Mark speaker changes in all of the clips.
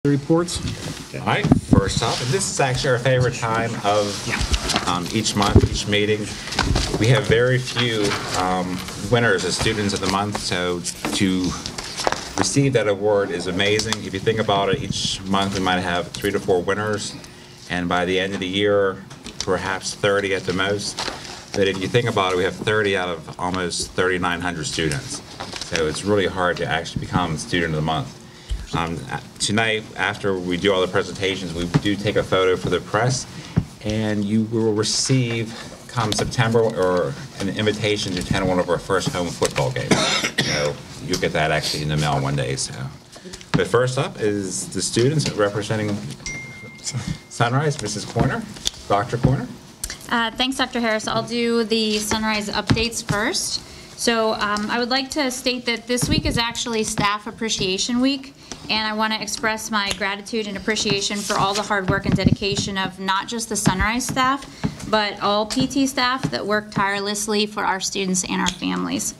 Speaker 1: The reports.
Speaker 2: All right, first up, and this is actually our favorite time of each month, each meeting. We have very few winners as students of the month, so to receive that award is amazing. If you think about it, each month we might have 3 to 4 winners, and by the end of the year, perhaps 30 at the most. But if you think about it, we have 30 out of almost 3,900 students. So it's really hard to actually become Student of the Month. Tonight, after we do all the presentations, we do take a photo for the press, and you will receive, come September, or an invitation to attend one of our first home football games. So you'll get that actually in the mail one day. So, but first up is the students representing Sunrise, Mrs. Corner, Dr. Corner.
Speaker 3: Thanks, Dr. Harris. I'll do the Sunrise updates first. So I would like to state that this week is actually Staff Appreciation Week, and I want to express my gratitude and appreciation for all the hard work and dedication of not just the Sunrise staff, but all PT staff that work tirelessly for our students and our families.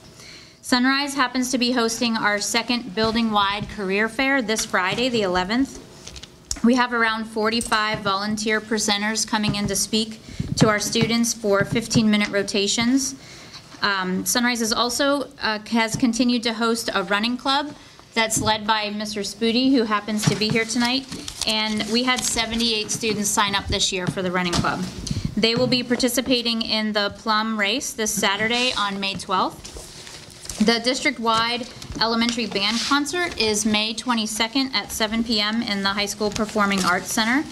Speaker 3: Sunrise happens to be hosting our second building-wide career fair this Friday, the 11th. We have around 45 volunteer presenters coming in to speak to our students for 15-minute rotations. Sunrise is also has continued to host a running club that's led by Mr. Spoody, who happens to be here tonight, and we had 78 students sign up this year for the running club. They will be participating in the Plum Race this Saturday on May 12th. The district-wide elementary band concert is May 22nd at 7 p.m. in the High School Performing Arts Center.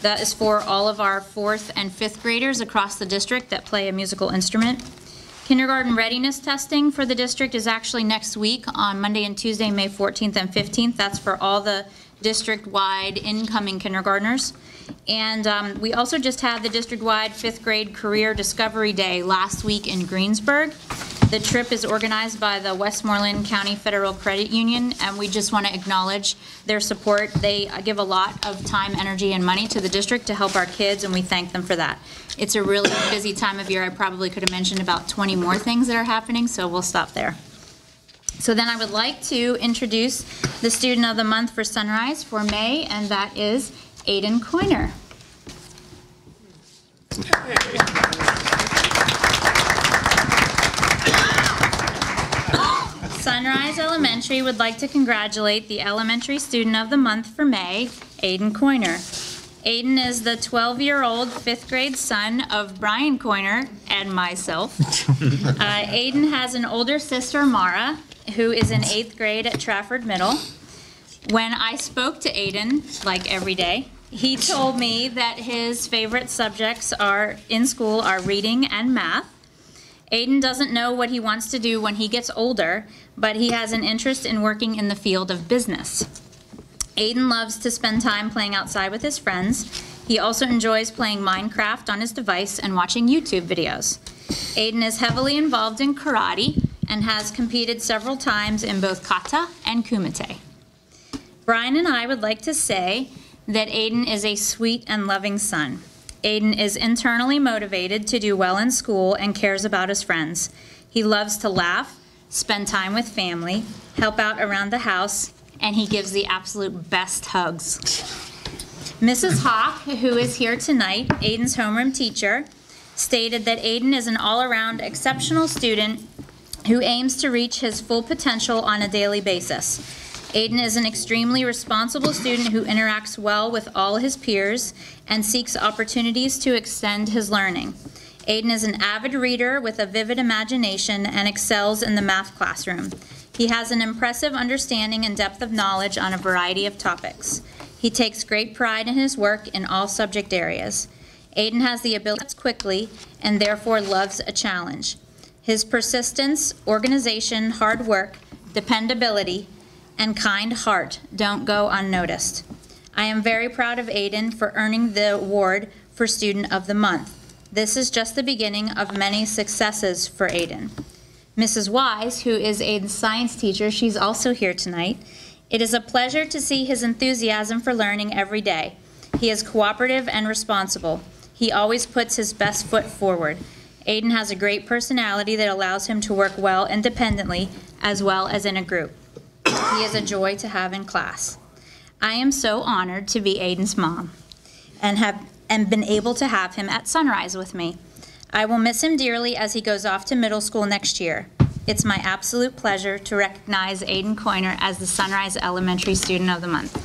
Speaker 3: That is for all of our 4th and 5th graders across the district that play a musical instrument. Kindergarten readiness testing for the district is actually next week on Monday and Tuesday, May 14th and 15th. That's for all the district-wide incoming kindergartners. And we also just had the district-wide 5th grade Career Discovery Day last week in Greensburg. The trip is organized by the Westmoreland County Federal Credit Union, and we just want to acknowledge their support. They give a lot of time, energy, and money to the district to help our kids, and we thank them for that. It's a really busy time of year. I probably could have mentioned about 20 more things that are happening, so we'll stop there. So then I would like to introduce the Student of the Month for Sunrise for May, and that is Aiden Coiner. Sunrise Elementary would like to congratulate the Elementary Student of the Month for May, Aiden Coiner. Aiden is the 12-year-old 5th grade son of Brian Coiner and myself. Aiden has an older sister, Mara, who is in 8th grade at Trafford Middle. When I spoke to Aiden, like every day, he told me that his favorite subjects in school are reading and math. Aiden doesn't know what he wants to do when he gets older, but he has an interest in working in the field of business. Aiden loves to spend time playing outside with his friends. He also enjoys playing Minecraft on his device and watching YouTube videos. Aiden is heavily involved in karate and has competed several times in both kata and kumite. Brian and I would like to say that Aiden is a sweet and loving son. Aiden is internally motivated to do well in school and cares about his friends. He loves to laugh, spend time with family, help out around the house, and he gives the absolute best hugs. Mrs. Hawk, who is here tonight, Aiden's homeroom teacher, stated that Aiden is an all-around exceptional student who aims to reach his full potential on a daily basis. Aiden is an extremely responsible student who interacts well with all his peers and seeks opportunities to extend his learning. Aiden is an avid reader with a vivid imagination and excels in the math classroom. He has an impressive understanding and depth of knowledge on a variety of topics. He takes great pride in his work in all subject areas. Aiden has the ability to learn quickly and therefore loves a challenge. His persistence, organization, hard work, dependability, and kind heart don't go unnoticed. I am very proud of Aiden for earning the award for Student of the Month. This is just the beginning of many successes for Aiden. Mrs. Wise, who is Aiden's science teacher, she's also here tonight. It is a pleasure to see his enthusiasm for learning every day. He is cooperative and responsible. He always puts his best foot forward. Aiden has a great personality that allows him to work well independently as well as in a group. He is a joy to have in class. I am so honored to be Aiden's mom and been able to have him at Sunrise with me. I will miss him dearly as he goes off to middle school next year. It's my absolute pleasure to recognize Aiden Coiner as the Sunrise Elementary Student of the Month.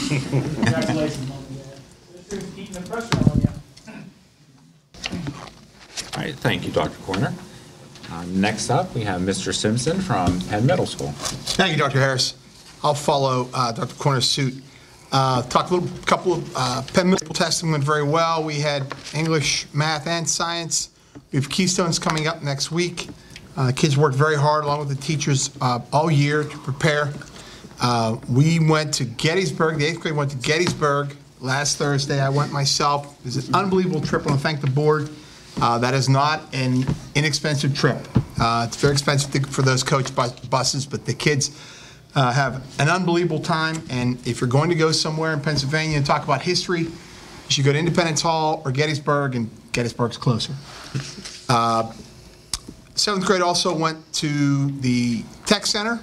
Speaker 1: Congratulations, Mom and Dad. This is keeping the pressure on you.
Speaker 2: All right, thank you, Dr. Coiner. Next up, we have Mr. Simpson from Penn Middle School.
Speaker 4: Thank you, Dr. Harris. I'll follow Dr. Coiner's suit. Talked a couple of Penn Middle School testing went very well. We had English, math, and science. We have Keystones coming up next week. Kids worked very hard along with the teachers all year to prepare. We went to Gettysburg. The 8th grade went to Gettysburg last Thursday. I went myself. It was an unbelievable trip. I want to thank the board. That is not an inexpensive trip. It's very expensive for those coach buses, but the kids have an unbelievable time. And if you're going to go somewhere in Pennsylvania and talk about history, you should go to Independence Hall or Gettysburg, and Gettysburg's closer. 7th grade also went to the Tech Center.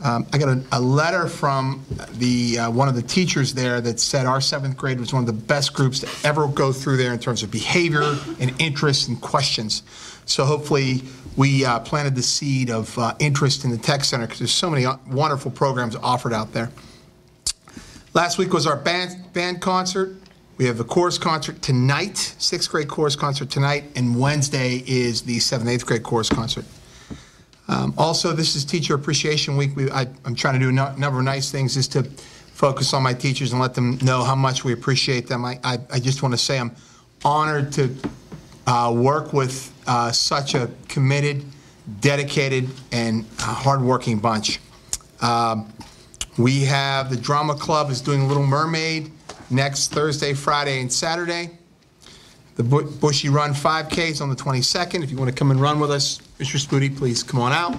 Speaker 4: I got a letter from one of the teachers there that said our 7th grade was one of the best groups to ever go through there in terms of behavior and interests and questions. So hopefully we planted the seed of interest in the Tech Center because there's so many wonderful programs offered out there. Last week was our band concert. We have a chorus concert tonight, 6th grade chorus concert tonight, and Wednesday is the 7th, 8th grade chorus concert. Also, this is Teacher Appreciation Week. I'm trying to do a number of nice things just to focus on my teachers and let them know how much we appreciate them. I just want to say I'm honored to work with such a committed, dedicated, and hardworking bunch. We have the Drama Club is doing Little Mermaid next Thursday, Friday, and Saturday. The Bushy Run 5K is on the 22nd. If you want to come and run with us, Mr. Spooty, please come on out.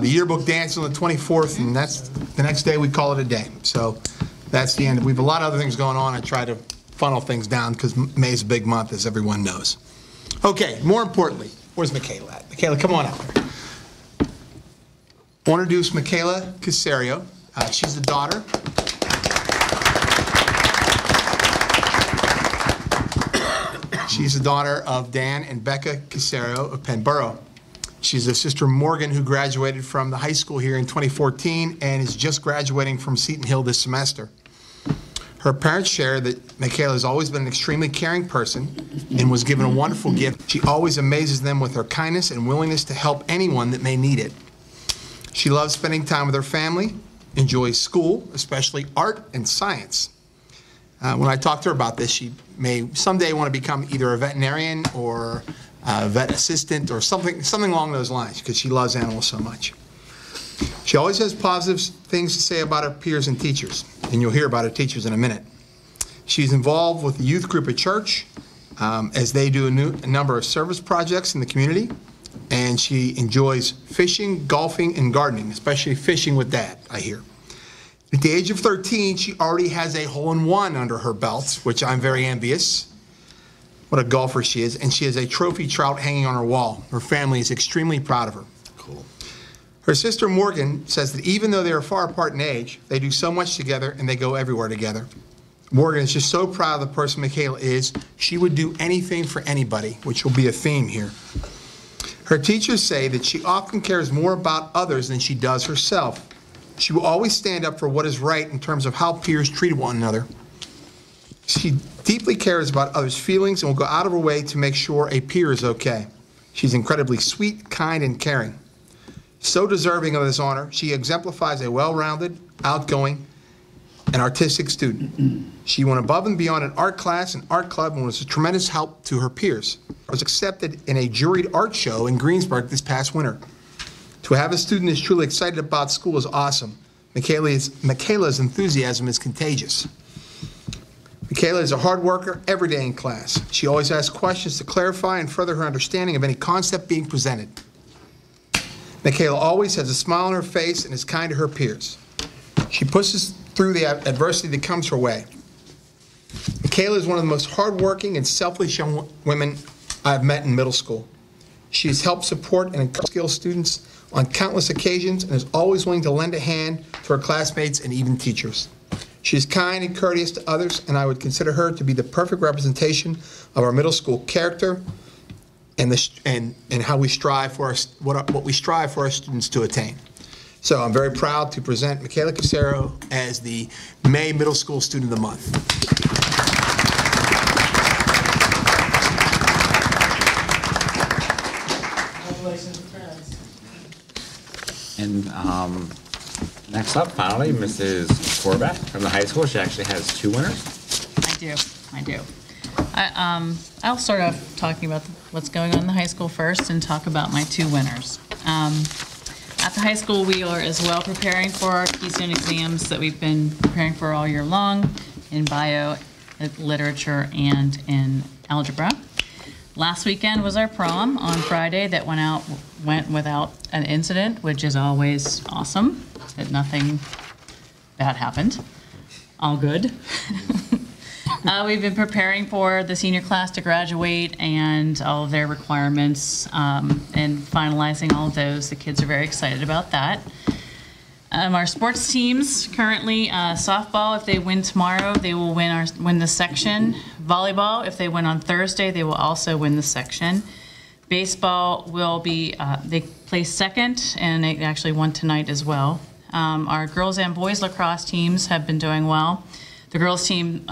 Speaker 4: The yearbook dance on the 24th, and that's the next day we call it a day. So that's the end. We have a lot of other things going on. I try to funnel things down because May is a big month, as everyone knows. Okay, more importantly, where's Michaela at? Michaela, come on out. I want to introduce Michaela Casario. She's the daughter. She's the daughter of Dan and Becca Casario of Penn Borough. She's a sister Morgan who graduated from the high school here in 2014 and is just graduating from Seton Hill this semester. Her parents share that Michaela has always been an extremely caring person and was given a wonderful gift. She always amazes them with her kindness and willingness to help anyone that may need it. She loves spending time with her family, enjoys school, especially art and science. When I talked to her about this, she may someday want to become either a veterinarian or a vet assistant or something along those lines because she loves animals so much. She always has positive things to say about her peers and teachers, and you'll hear about her teachers in a minute. She's involved with the youth group at church as they do a number of service projects in the community, and she enjoys fishing, golfing, and gardening, especially fishing with Dad, I hear. At the age of 13, she already has a hole-in-one under her belt, which I'm very envious. What a golfer she is. And she has a trophy trout hanging on her wall. Her family is extremely proud of her. Cool. Her sister Morgan says that even though they are far apart in age, they do so much together and they go everywhere together. Morgan is just so proud of the person Michaela is. She would do anything for anybody, which will be a theme here. Her teachers say that she often cares more about others than she does herself. She will always stand up for what is right in terms of how peers treat one another. She deeply cares about others' feelings and will go out of her way to make sure a peer is okay. She's incredibly sweet, kind, and caring. So deserving of this honor, she exemplifies a well-rounded, outgoing, and artistic student. She went above and beyond in art class and art club and was a tremendous help to her peers. Was accepted in a juried art show in Greensburg this past winter. To have a student who's truly excited about school is awesome. Michaela's enthusiasm is contagious. Michaela is a hard worker every day in class. She always asks questions to clarify and further her understanding of any concept being presented. Michaela always has a smile on her face and is kind to her peers. She pushes through the adversity that comes her way. Michaela is one of the most hardworking and selfless young women I've met in middle school. She has helped support and encourage skilled students on countless occasions and is always willing to lend a hand to her classmates and even teachers. She is kind and courteous to others, and I would consider her to be the perfect representation of our middle school character and how we strive for what we strive for our students to attain. So I'm very proud to present Michaela Casero as the May Middle School Student of the Month.
Speaker 1: Congratulations, parents.
Speaker 2: And next up, finally, Mrs. Corbat from the high school. She actually has 2 winners.
Speaker 5: I do. I'll start off talking about what's going on in the high school first and talk about my 2 winners. At the high school, we are as well preparing for our Keystone exams that we've been preparing for all year long in bio, literature, and in algebra. Last weekend was our prom on Friday that went without an incident, which is always awesome, that nothing bad happened. All good. We've been preparing for the senior class to graduate and all of their requirements and finalizing all of those. The kids are very excited about that. Our sports teams currently, softball, if they win tomorrow, they will win the section. Volleyball, if they win on Thursday, they will also win the section. Baseball will be, they placed second, and they actually won tonight as well. Our girls and boys lacrosse teams have been doing well. The girls team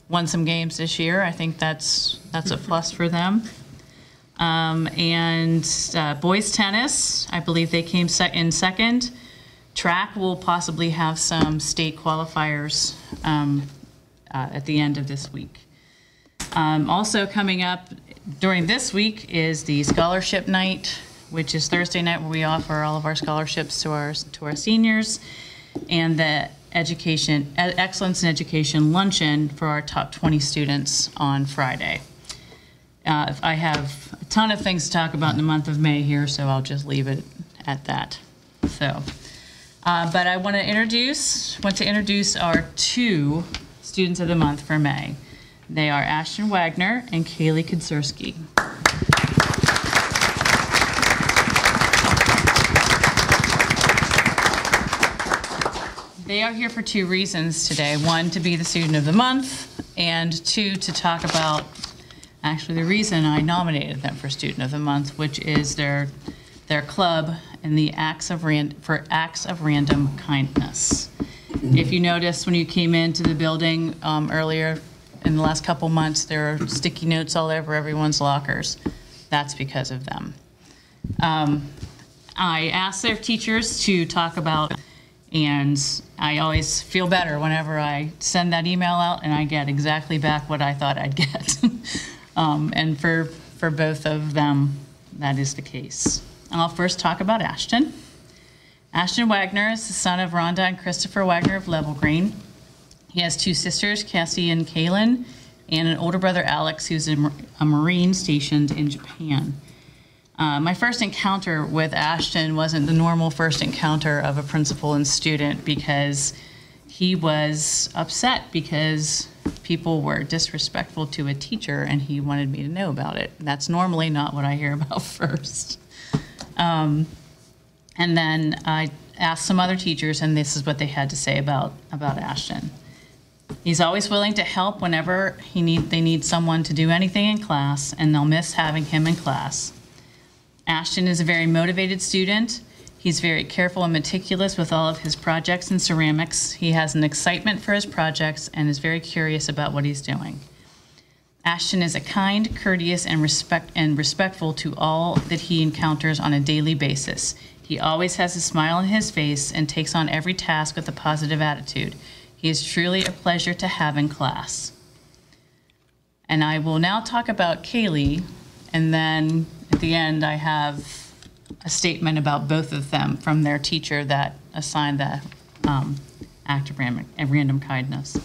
Speaker 5: won some games this year. I think that's a plus for them. And boys tennis, I believe they came in second. Track will possibly have some state qualifiers at the end of this week. Also coming up during this week is the scholarship night, which is Thursday night, where we offer all of our scholarships to our seniors, and the Excellence in Education luncheon for our top 20 students on Friday. I have a ton of things to talk about in the month of May here, so I'll just leave it at that. So, but I want to introduce our 2 students of the month for May. They are Ashton Wagner and Kaylee Kadzierski. They are here for 2 reasons today. 1, to be the student of the month, and 2, to talk about actually the reason I nominated them for student of the month, which is their club and the acts of random kindness. If you noticed when you came into the building earlier in the last couple months, there are sticky notes all over everyone's lockers. That's because of them. I asked their teachers to talk about, and I always feel better whenever I send that email out and I get exactly back what I thought I'd get. And for both of them, that is the case. I'll first talk about Ashton. Ashton Wagner is the son of Rhonda and Christopher Wagner of Level Green. He has 2 sisters, Cassie and Kaylin, and an older brother, Alex, who's a Marine stationed in Japan. My first encounter with Ashton wasn't the normal first encounter of a principal and student, because he was upset because people were disrespectful to a teacher and he wanted me to know about it. That's normally not what I hear about first. And then I asked some other teachers, and this is what they had to say about Ashton. He's always willing to help whenever they need someone to do anything in class, and they'll miss having him in class. Ashton is a very motivated student. He's very careful and meticulous with all of his projects in ceramics. He has an excitement for his projects and is very curious about what he's doing. Ashton is a kind, courteous, and respectful to all that he encounters on a daily basis. He always has a smile on his face and takes on every task with a positive attitude. He is truly a pleasure to have in class. And I will now talk about Kaylee, and then at the end I have a statement about both of them from their teacher that assigned the act of random kindness.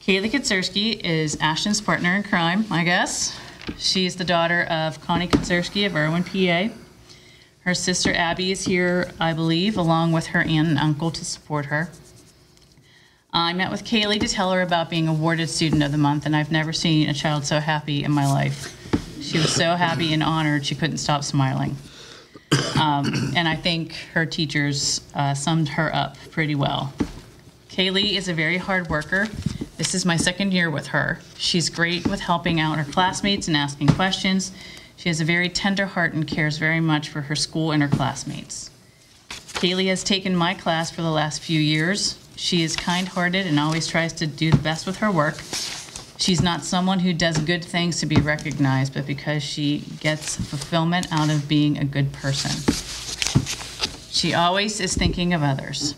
Speaker 5: Kaylee Kadzierski is Ashton's partner in crime, I guess. She's the daughter of Connie Kadzierski of Irwin, PA. Her sister Abby is here, I believe, along with her aunt and uncle to support her. I met with Kaylee to tell her about being awarded Student of the Month, and I've never seen a child so happy in my life. She was so happy and honored she couldn't stop smiling. And I think her teachers summed her up pretty well. Kaylee is a very hard worker. This is my second year with her. She's great with helping out her classmates and asking questions. She has a very tender heart and cares very much for her school and her classmates. Kaylee has taken my class for the last few years. She is kind-hearted and always tries to do the best with her work. She's not someone who does good things to be recognized, but because she gets fulfillment out of being a good person. She always is thinking of others.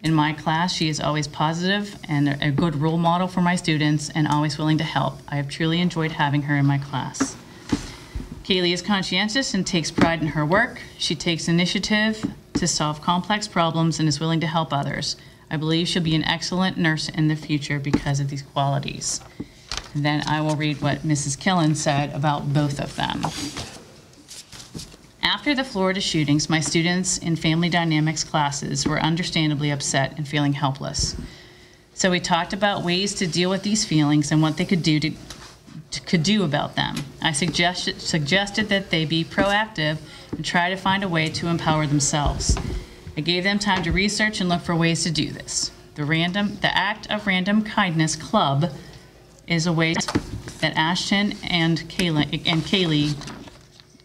Speaker 5: In my class, she is always positive and a good role model for my students and always willing to help. I have truly enjoyed having her in my class. Kaylee is conscientious and takes pride in her work. She takes initiative to solve complex problems and is willing to help others. I believe she'll be an excellent nurse in the future because of these qualities. And then I will read what Mrs. Killen said about both of them. After the Florida shootings, my students in family dynamics classes were understandably upset and feeling helpless. So we talked about ways to deal with these feelings and what they could do about them. I suggested that they be proactive and try to find a way to empower themselves. I gave them time to research and look for ways to do this. The Act of Random Kindness Club is a way that Ashton and Kaylee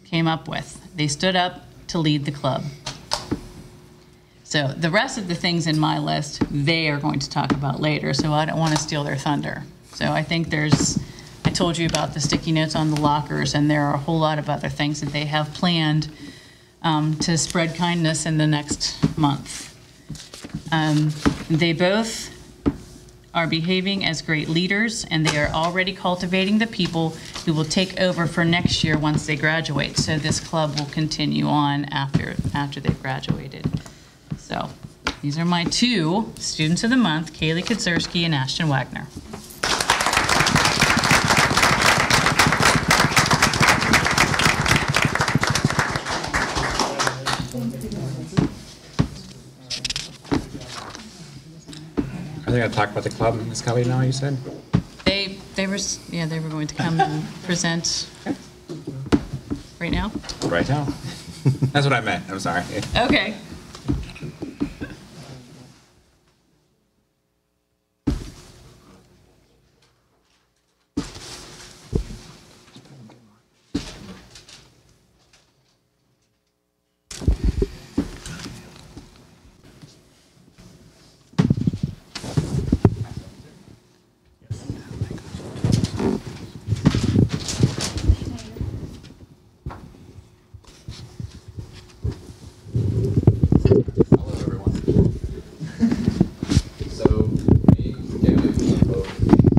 Speaker 5: came up with. They stood up to lead the club. So the rest of the things in my list, they are going to talk about later, so I don't want to steal their thunder. So I think I told you about the sticky notes on the lockers, and there are a whole lot of other things that they have planned to spread kindness in the next month. They both are behaving as great leaders, and they are already cultivating the people who will take over for next year once they graduate. So this club will continue on after they've graduated. So these are my two Students of the Month, Kaylee Kudzerski and Ashton Wagner.
Speaker 2: Are they going to talk about the club, Ms. Kelly, now, you said?
Speaker 5: They were going to come and present right now.
Speaker 2: Right now. That's what I meant. I'm sorry.
Speaker 5: Okay.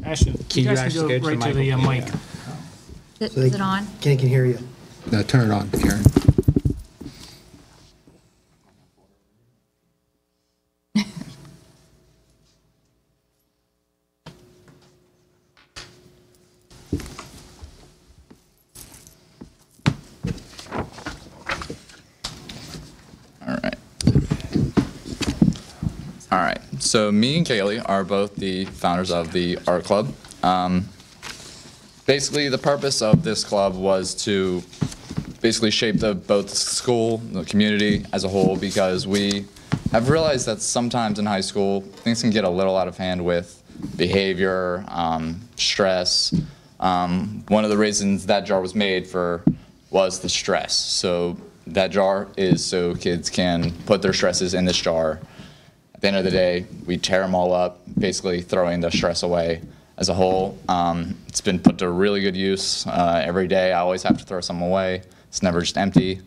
Speaker 1: Ashton,
Speaker 2: Can
Speaker 1: you
Speaker 2: you
Speaker 1: guys can
Speaker 2: actually
Speaker 1: go
Speaker 2: go to the
Speaker 1: right to the
Speaker 2: microphone?
Speaker 1: mic.
Speaker 3: Is it on?
Speaker 6: Kenny can hear you.
Speaker 7: No, turn it on, Karen.
Speaker 8: All right. So me and Kaylee are both the founders of the art club. Basically, the purpose of this club was to basically shape both the school, the community as a whole, because we have realized that sometimes in high school, things can get a little out of hand with behavior, stress. One of the reasons that jar was made was the stress. So that jar is so kids can put their stresses in this jar. At the end of the day, we tear them all up, basically throwing the stress away as a whole. It's been put to really good use. Every day I always have to throw some away. It's never just empty.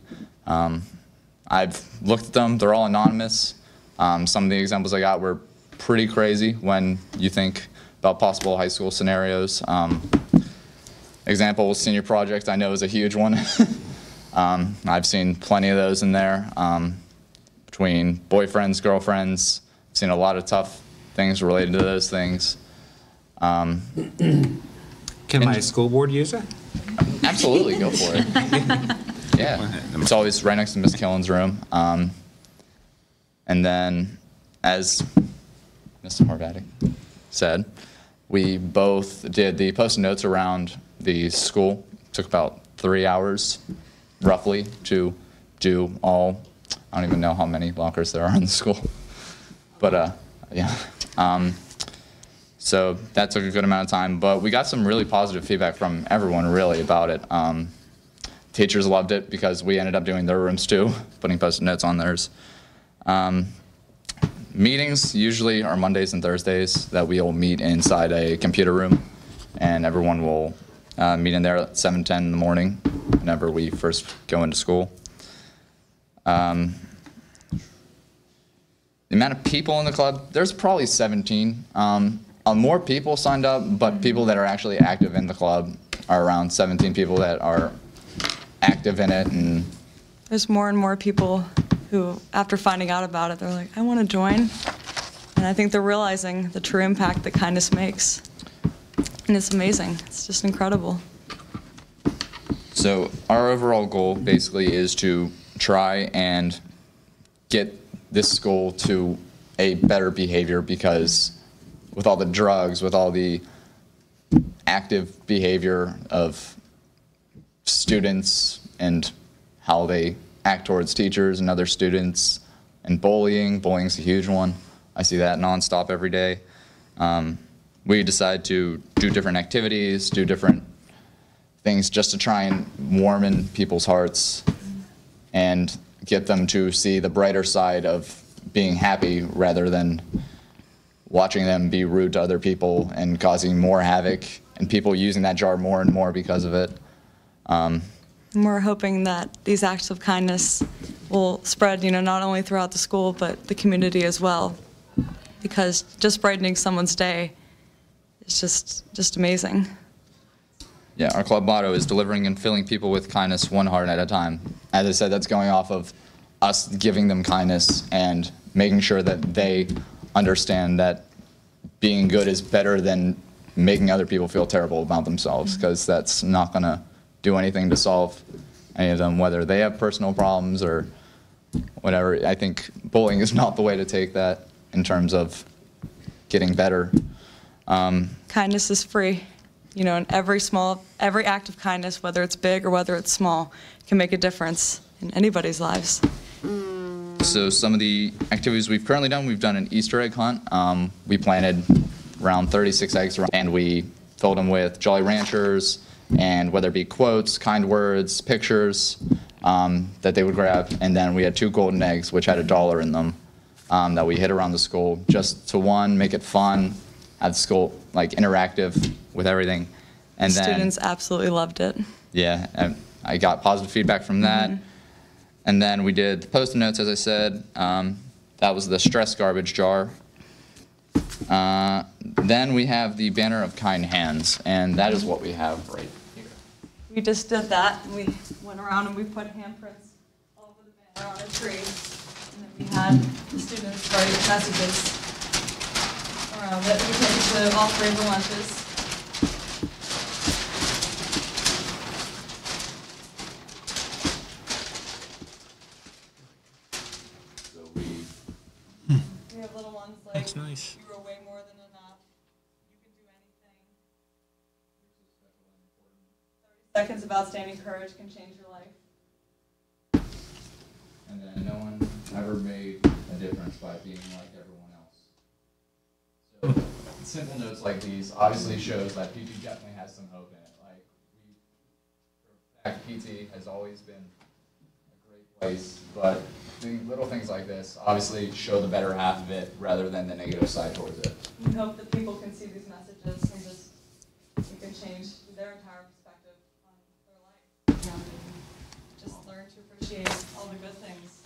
Speaker 8: I've looked at them, they're all anonymous. Some of the examples I got were pretty crazy when you think about possible high school scenarios. Example, senior project I know is a huge one. I've seen plenty of those in there. Between boyfriends, girlfriends, I've seen a lot of tough things related to those things.
Speaker 2: Can my school board use it?
Speaker 8: Absolutely, go for it. Yeah, it's always right next to Miss Killen's room. And then, as Mr. Horvatic said, we both did the post-it notes around the school. Took about 3 hours, roughly, to do all. I don't even know how many lockers there are in the school, but yeah. So that took a good amount of time, but we got some really positive feedback from everyone, really, about it. Teachers loved it because we ended up doing their rooms too, putting post-it notes on theirs. Meetings usually are Mondays and Thursdays that we all meet inside a computer room, and everyone will meet in there at 7:10 in the morning whenever we first go into school. The amount of people in the club, there's probably 17. More people signed up, but people that are actually active in the club are around 17 people that are active in it. And
Speaker 6: there's more and more people who, after finding out about it, they're like, I want to join. And I think they're realizing the true impact that kindness makes. And it's amazing. It's just incredible.
Speaker 8: So our overall goal basically is to try and get this school to a better behavior, because with all the drugs, with all the active behavior of students and how they act towards teachers and other students, and bullying's a huge one. I see that nonstop every day. We decide to do different activities, do different things just to try and warm in people's hearts and get them to see the brighter side of being happy rather than watching them be rude to other people and causing more havoc and people using that jar more and more because of it.
Speaker 6: We're hoping that these acts of kindness will spread, not only throughout the school, but the community as well. Because just brightening someone's day is just amazing.
Speaker 8: Yeah, our club motto is delivering and filling people with kindness one heart at a time. As I said, that's going off of us giving them kindness and making sure that they understand that being good is better than making other people feel terrible about themselves, because that's not going to do anything to solve any of them, whether they have personal problems or whatever. I think bullying is not the way to take that in terms of getting better.
Speaker 6: Kindness is free. And every act of kindness, whether it's big or whether it's small, can make a difference in anybody's lives.
Speaker 8: So some of the activities we've currently done, we've done an Easter egg hunt. We planted around 36 eggs, and we filled them with Jolly Ranchers, and whether it be quotes, kind words, pictures that they would grab. And then we had 2 golden eggs, which had $1 in them, that we hid around the school, just to, one, make it fun, have the school like interactive with everything. And then
Speaker 6: students absolutely loved it.
Speaker 8: Yeah, and I got positive feedback from that. And then we did the post-it notes, as I said. That was the stress garbage jar. Then we have the banner of kind hands, and that is what we have right here.
Speaker 6: We just did that, and we went around and we put handprints all over the banner on a tree. And then we had the students write messages around it. We took it to all 3 of the lunches. We have little ones like,
Speaker 1: That's nice.
Speaker 6: you are way more than enough. You can do anything. 30 seconds of outstanding courage can change your life.
Speaker 8: And then no one ever made a difference by being like everyone else. So simple notes like these obviously shows that PT definitely has some hope in it. Like PT has always been a great place, but the little things like this obviously show the better half of it rather than the negative side towards it.
Speaker 6: We hope that people can see these messages and just it can change their entire perspective on their life. Just learn to appreciate all the good things.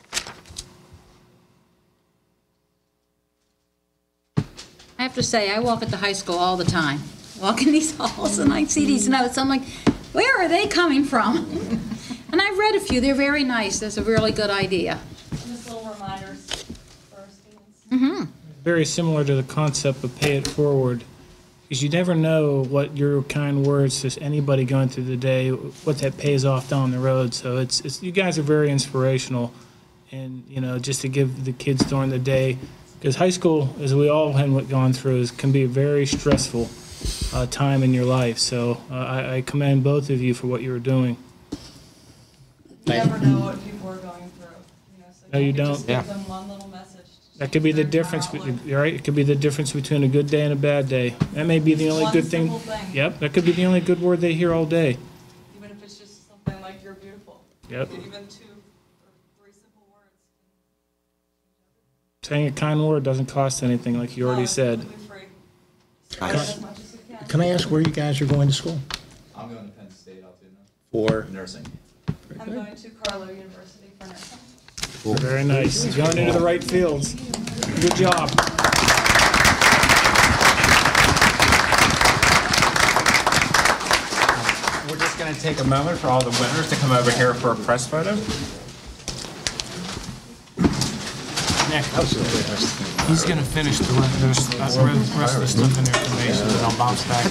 Speaker 9: I have to say, I walk at the high school all the time. Walk in these halls and I see these notes. I'm like, where are they coming from? And I've read a few. They're very nice. That's a really good idea.
Speaker 6: Just little reminders for our students.
Speaker 9: Mm-hmm.
Speaker 1: Very similar to the concept of pay it forward, because you never know what your kind words to anybody going through the day, what that pays off down the road. So it's you guys are very inspirational, and just to give the kids during the day Because high school, as we all have gone through, can be a very stressful time in your life. So I commend both of you for what you're doing.
Speaker 6: You never know what people are going through. So
Speaker 1: No, you
Speaker 6: could
Speaker 1: don't.
Speaker 6: just give them one little message. to
Speaker 1: That could be the
Speaker 6: change their
Speaker 1: difference.
Speaker 6: outlook.
Speaker 1: You're right. It could be the difference between a good day and a bad day. That may be the only
Speaker 6: One
Speaker 1: good thing.
Speaker 6: simple thing.
Speaker 1: Yep, that could be the only good word they hear all day.
Speaker 6: Even if it's just something like "you're beautiful."
Speaker 1: Yep.
Speaker 6: Even 2 or 3 simple words.
Speaker 1: Saying a kind word doesn't cost anything, like you already said.
Speaker 4: Can I ask where you guys are going to school?
Speaker 8: I'm going to Penn State, I'll do
Speaker 4: For
Speaker 8: nursing.
Speaker 6: I'm going to Carlow University for nursing.
Speaker 1: Very nice. You're going into the right fields. Good job.
Speaker 2: We're just going to take a moment for all the winners to come over here for a press photo.
Speaker 1: He's going to finish the rest of the stuff and information, and I'll bounce back.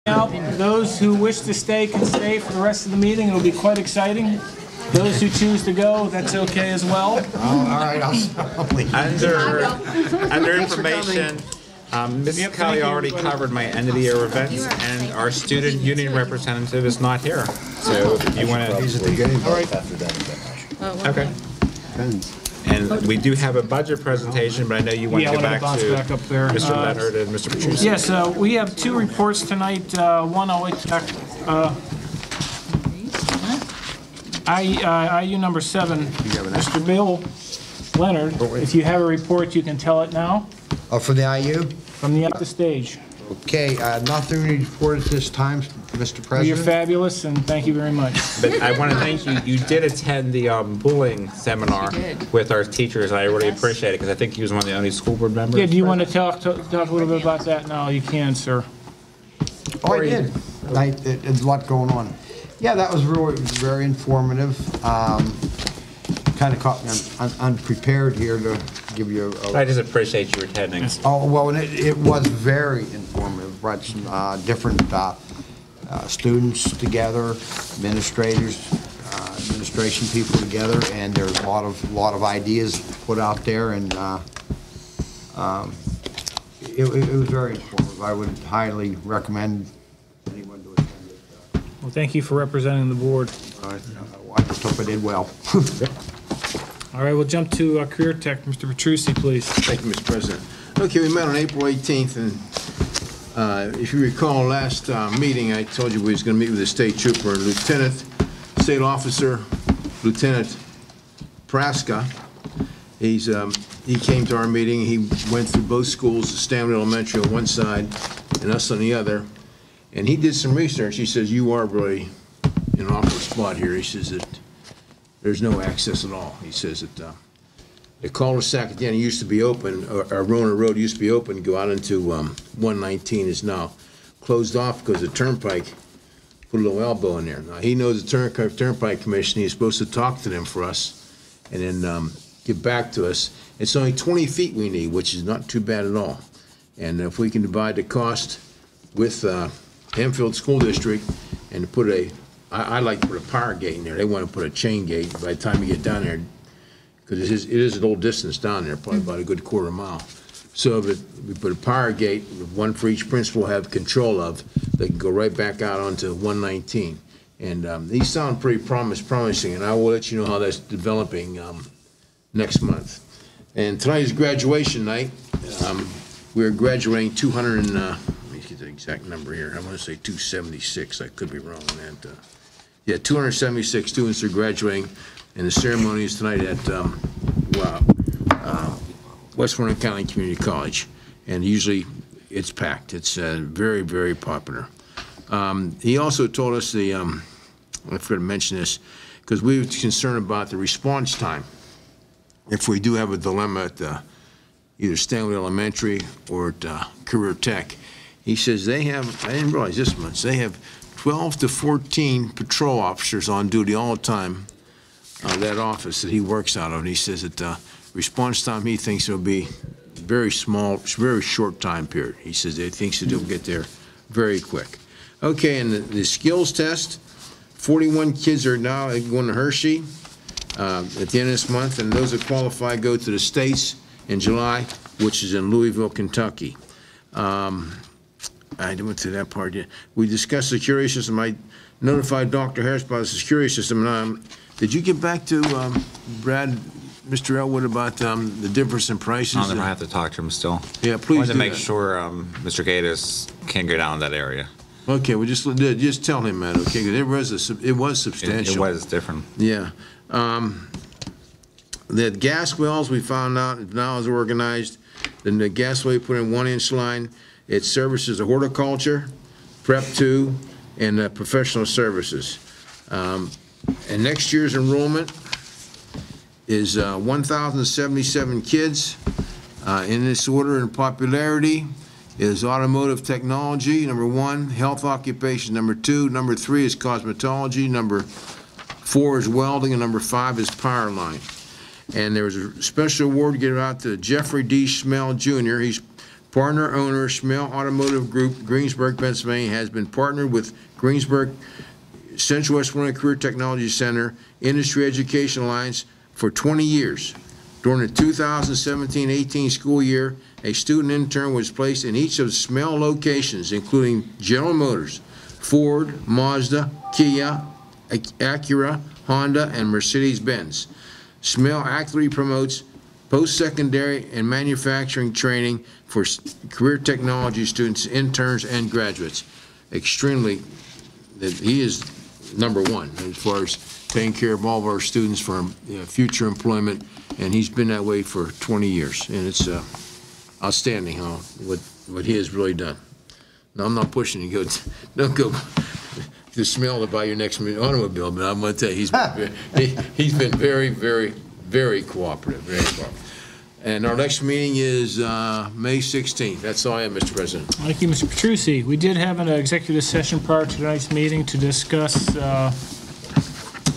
Speaker 1: Now, those who wish to stay can stay for the rest of the meeting. It'll be quite exciting. Those who choose to go, that's okay as well.
Speaker 4: All right, I'll leave.
Speaker 2: Under information, Mrs.
Speaker 1: Yep,
Speaker 2: Kelly
Speaker 1: thank you,
Speaker 2: already
Speaker 1: everybody.
Speaker 2: covered my end of the year events, and our student union representative is not here. So if you want to,
Speaker 1: All right.
Speaker 2: okay. And we do have a budget presentation, but I know you want
Speaker 1: Yeah,
Speaker 2: to
Speaker 1: I
Speaker 2: go
Speaker 1: wanna
Speaker 2: back
Speaker 1: bounce
Speaker 2: to
Speaker 1: back up there.
Speaker 2: Mr. Leonard and Mr. Petrucci.
Speaker 1: Yes, we have two reports tonight. One I'll wait back. IU number 7. Mr. Bill Leonard, if you have a report, you can tell it now
Speaker 10: For the IU?
Speaker 1: from the stage.
Speaker 10: Okay, nothing to report at this time, Mr.
Speaker 1: You're
Speaker 10: President.
Speaker 1: fabulous, and thank you very much.
Speaker 2: But I want to thank you. You did attend the bullying seminar with our teachers, and I really appreciate it because I think he was one of the only school board members.
Speaker 1: Yeah, do you want to talk a little bit about that now? You can, sir.
Speaker 10: Oh, I did. There's a lot going on. Yeah, that was really very informative. Kind of caught me unprepared here to give you a...
Speaker 2: I just appreciate you attending.
Speaker 10: Oh, well, and it was very informative. Brought some different students together, administrators, administration people together, and there's a lot of ideas put out there, and it was very informative. I would highly recommend anyone to attend it.
Speaker 1: Well, thank you for representing the board.
Speaker 10: I just hope I did well.
Speaker 1: All right, we'll jump to Career Tech. Mr. Petrucci, please.
Speaker 11: Thank you, Mr. President. Okay, we met on April 18th, and if you recall last meeting, I told you we was going to meet with the state trooper, Lieutenant, State Officer, Lieutenant Praska. He came to our meeting. He went through both schools, Stanley Elementary on one side and us on the other, and he did some research. He says, you are really in an awful spot here. He says that there's no access at all. He says that the cul-de-sac at the end used to be open, or Rona Road used to be open, go out into 119 is now closed off because the Turnpike put a little elbow in there. Now, he knows the Turnpike Commission. He's supposed to talk to them for us and then get back to us. It's only 20 feet we need, which is not too bad at all. And if we can divide the cost with Hempfield School District and put I like to put a power gate in there. They want to put a chain gate by the time you get down there, because it is a little distance down there, probably about a good quarter mile. So if we put a power gate, one for each principal have control of, they can go right back out onto 119. And these sound pretty promising, and I will let you know how that's developing next month. And tonight is graduation night. We're graduating 200 and, let me get the exact number here. I want to say 276. I could be wrong on that. Yeah, 276 students are graduating, and the ceremony is tonight at Westmoreland County Community College, and usually it's packed. It's very, very popular. He also told us I forgot to mention this, because we were concerned about the response time. If we do have a dilemma at either Stanley Elementary or at Career Tech, he says they have, I didn't realize this much, they have 12 to 14 patrol officers on duty all the time, that office that he works out of. And he says that response time, he thinks it'll be very small, very short time period. He says he thinks that they'll get there very quick. Okay, and the skills test, 41 kids are now going to Hershey at the end of this month, and those that qualify go to the States in July, which is in Louisville, Kentucky. I went through that part yet. We discussed the security system. I notified Dr. Harris about the security system. And, did you get back to Brad, Mr. Elwood, about the difference in prices?
Speaker 2: I have to talk to him still.
Speaker 11: Yeah, please
Speaker 2: I wanted to
Speaker 11: do
Speaker 2: make
Speaker 11: that.
Speaker 2: sure Mr. Gatus can go down that area.
Speaker 11: Okay, well, just tell him that, okay? Because it was substantial.
Speaker 2: It was different.
Speaker 11: Yeah. The gas wells, we found out now is organized. Then the gas well, we put in 1-inch line. It services the horticulture, prep 2, and professional services. And next year's enrollment is 1,077 kids. In this order in popularity is automotive technology, number 1, health occupation, number 2, number 3 is cosmetology, number 4 is welding, and number 5 is power line. And there was a special award given out to Jeffrey D. Schmel Jr. He's Partner owner, Schmel Automotive Group, Greensburg, Pennsylvania, has been partnered with Greensburg Central West Florida Career Technology Center Industry Education Alliance for 20 years. During the 2017-18 school year, a student intern was placed in each of the Schmel locations, including General Motors, Ford, Mazda, Kia, Acura, Honda, and Mercedes-Benz. Schmel actively promotes post-secondary and manufacturing training for career technology students, interns, and graduates. Extremely, he is number one as far as taking care of all of our students for future employment, and he's been that way for 20 years, and it's outstanding what he has really done. Now, I'm not pushing you to go, don't go to Schmel to buy your next automobile, but I'm going to tell you, he's been very, very, very cooperative, very cooperative. And our next meeting is May 16th. That's all I have, Mr. President.
Speaker 1: Thank you, Mr. Petrucci. We did have an executive session prior to tonight's meeting to discuss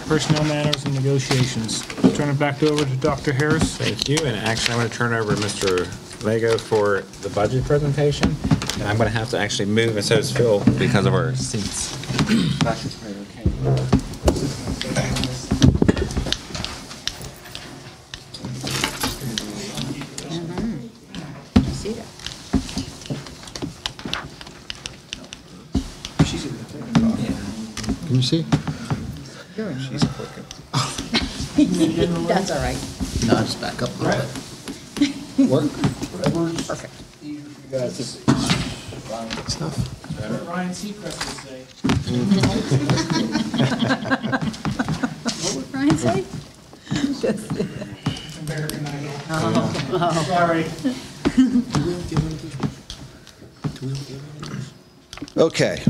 Speaker 1: personnel matters and negotiations. Turn it back over to Dr. Harris.
Speaker 2: Thank you. And actually, I'm going to turn it over to Mr. Lego for the budget presentation. And I'm going to have to actually move, and so does Phil, because of our seats.
Speaker 7: Can you see?
Speaker 2: She's quicker.
Speaker 9: That's all right.
Speaker 7: No, just back up a little bit. Work?
Speaker 9: Perfect.
Speaker 7: Stuff.
Speaker 1: Ryan Seacrest would say.
Speaker 9: What would Brian say?
Speaker 1: American Idol. Sorry.
Speaker 12: Okay.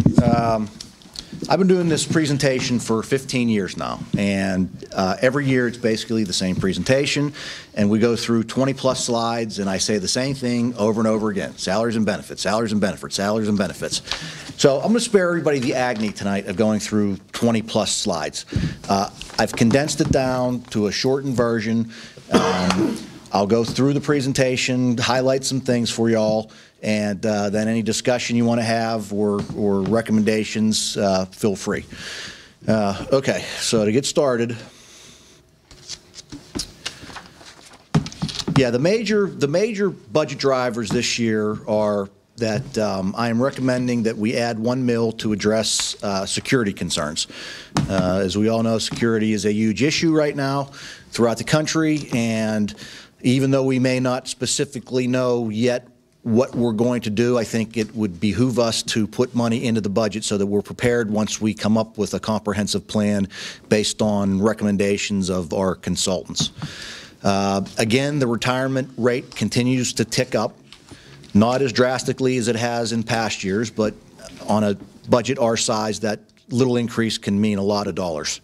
Speaker 12: I've been doing this presentation for 15 years now, and every year it's basically the same presentation, and we go through 20-plus slides, and I say the same thing over and over again: salaries and benefits, salaries and benefits, salaries and benefits. So I'm going to spare everybody the agony tonight of going through 20-plus slides. I've condensed it down to a shortened version. I'll go through the presentation, highlight some things for you all, and then any discussion you want to have or recommendations, feel free. Okay, so to get started, yeah, the major budget drivers this year are that I am recommending that we add $1 million to address security concerns. As we all know, security is a huge issue right now throughout the country, and even though we may not specifically know yet what we're going to do, I think it would behoove us to put money into the budget so that we're prepared once we come up with a comprehensive plan based on recommendations of our consultants. Again, the retirement rate continues to tick up, not as drastically as it has in past years, but on a budget our size, that little increase can mean a lot of dollars.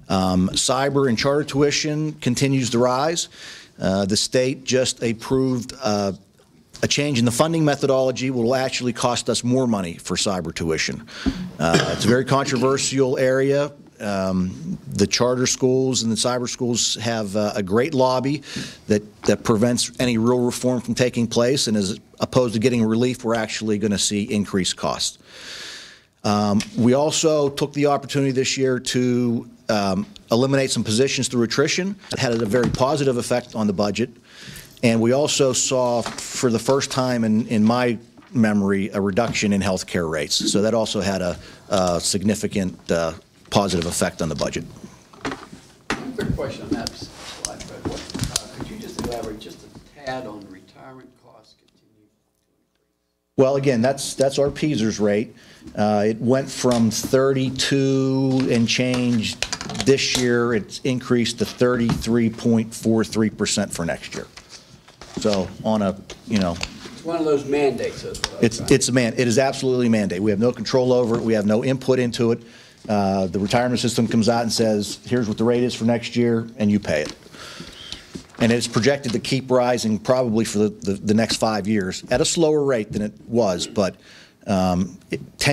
Speaker 12: Cyber and charter tuition continues to rise. The state just approved a change in the funding methodology will actually cost us more money for cyber tuition. It's a very controversial area. The charter schools and the cyber schools have a great lobby that prevents any real reform from taking place, and as opposed to getting relief, we're actually going to see increased costs. We also took the opportunity this year to eliminate some positions through attrition. It had a very positive effect on the budget. And we also saw, for the first time in my memory, a reduction in health care rates. So that also had a significant positive effect on the budget.
Speaker 13: One quick question on that slide, Fred. Could you just elaborate just a tad on retirement costs continue to increase?
Speaker 12: Well, again, that's our PSERS rate. It went from 32 and change this year. It's increased to 33.43% for next year. So on a,
Speaker 13: It's one of those mandates.
Speaker 12: It is absolutely a mandate. We have no control over it. We have no input into it. The retirement system comes out and says, here's what the rate is for next year, and you pay it. And it's projected to keep rising probably for the next 5 years at a slower rate than it was. But 10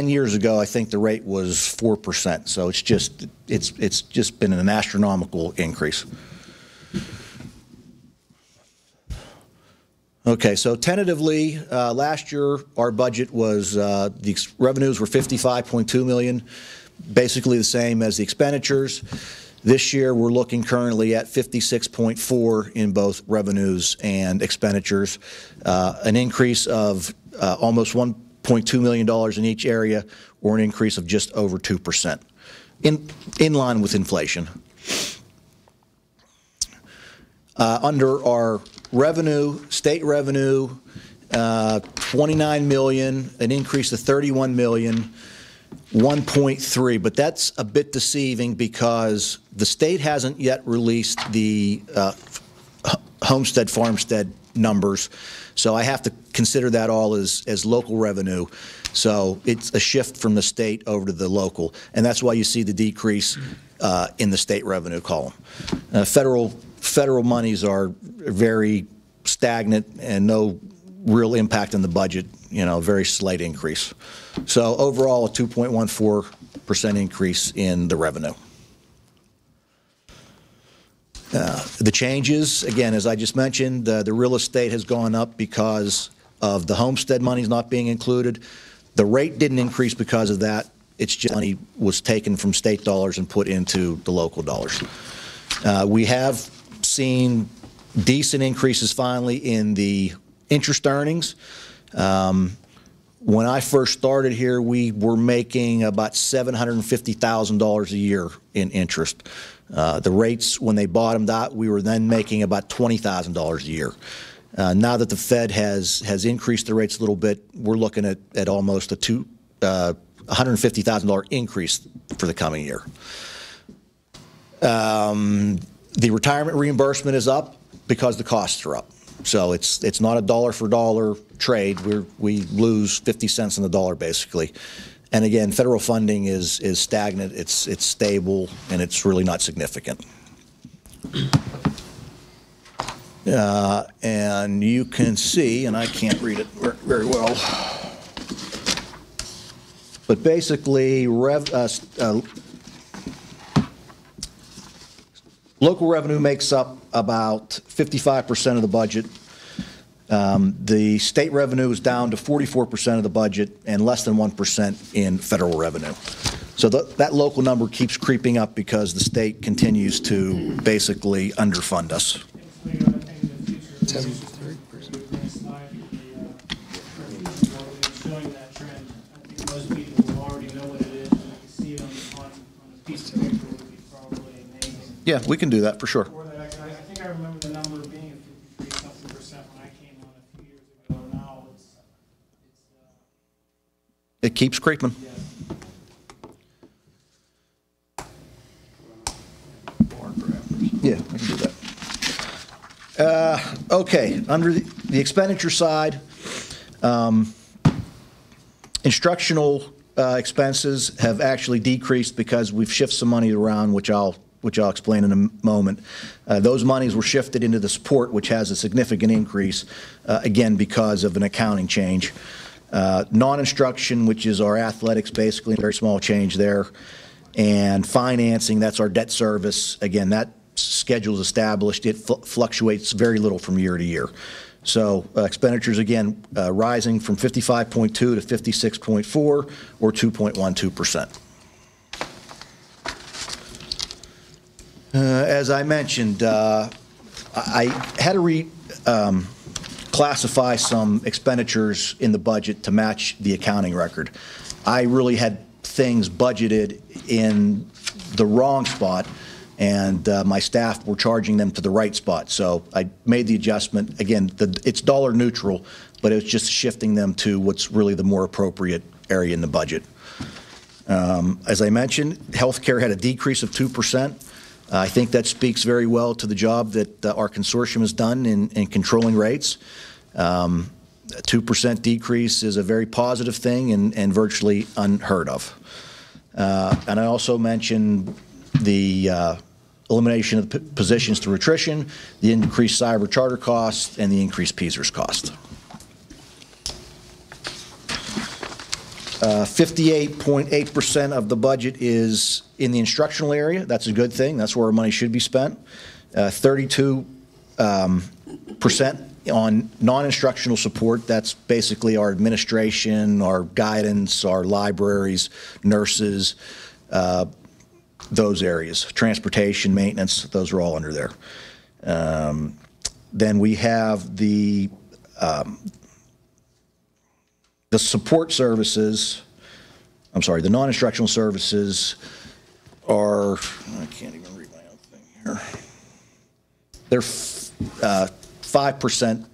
Speaker 12: years ago, I think the rate was 4%. So it's just been an astronomical increase. Okay, so tentatively, last year, our budget was, the revenues were $55.2 million, basically the same as the expenditures. This year, we're looking currently at 56.4 in both revenues and expenditures, an increase of almost $1.2 million in each area, or an increase of just over 2%, in line with inflation. Under our revenue, state revenue, 29 million, an increase of 31 million. 1.3, but that's a bit deceiving because the state hasn't yet released the homestead farmstead numbers, so I have to consider that all as local revenue. So it's a shift from the state over to the local, and that's why you see the decrease in the state revenue column. Federal monies are very stagnant and no real impact on the budget, very slight increase. So overall, a 2.14% increase in the revenue. The changes, again, as I just mentioned, the real estate has gone up because of the homestead monies not being included. The rate didn't increase because of that. It's just money was taken from state dollars and put into the local dollars. We have seen decent increases finally in the interest earnings. When I first started here, we were making about $750,000 a year in interest. The rates, when they bottomed out, we were then making about $20,000 a year. Now that the Fed has increased the rates a little bit, we're looking at almost a $150,000 increase for the coming year. The retirement reimbursement is up because the costs are up. So it's not a dollar for dollar trade. We lose 50 cents on the dollar basically. And again, federal funding is stagnant. It's stable, and it's really not significant. And you can see, and I can't read it very well, but basically local revenue makes up about 55% of the budget. The state revenue is down to 44% of the budget and less than 1% in federal revenue. So that local number keeps creeping up because the state continues to basically underfund us.
Speaker 1: Showing that trend, I think most people will already know what it is, and you can see it on a piece of paper would be probably amazing.
Speaker 12: Yeah, we can do that for sure.
Speaker 1: Or that I think I remember the number being at 53-something% when I came on a few years ago. Now
Speaker 12: it keeps creeping. Yeah, I can do that. Okay, under the expenditure side, instructional expenses have actually decreased because we've shifted some money around, which I'll explain in a moment. Those monies were shifted into the support, which has a significant increase, again, because of an accounting change. Non-instruction, which is our athletics, basically, a very small change there. And financing, that's our debt service. Again, that schedule is established. It fluctuates very little from year to year. So expenditures, again, rising from 55.2 to 56.4, or 2.12%. As I mentioned, I had to classify some expenditures in the budget to match the accounting record. I really had things budgeted in the wrong spot, and my staff were charging them to the right spot. So I made the adjustment. Again, it's dollar neutral, but it was just shifting them to what's really the more appropriate area in the budget. As I mentioned, healthcare had a decrease of 2%. I think that speaks very well to the job that our consortium has done in controlling rates. A 2% decrease is a very positive thing and virtually unheard of. And I also mentioned the elimination of positions through attrition, the increased cyber charter costs, and the increased PSERS cost. 58.8% of the budget is in the instructional area. That's a good thing. That's where our money should be spent. 32% On non-instructional support, that's basically our administration, our guidance, our libraries, nurses, those areas. Transportation, maintenance, those are all under there. Then we have the support services, I'm sorry, the non-instructional services are, I can't even read my own thing here. They're 5%.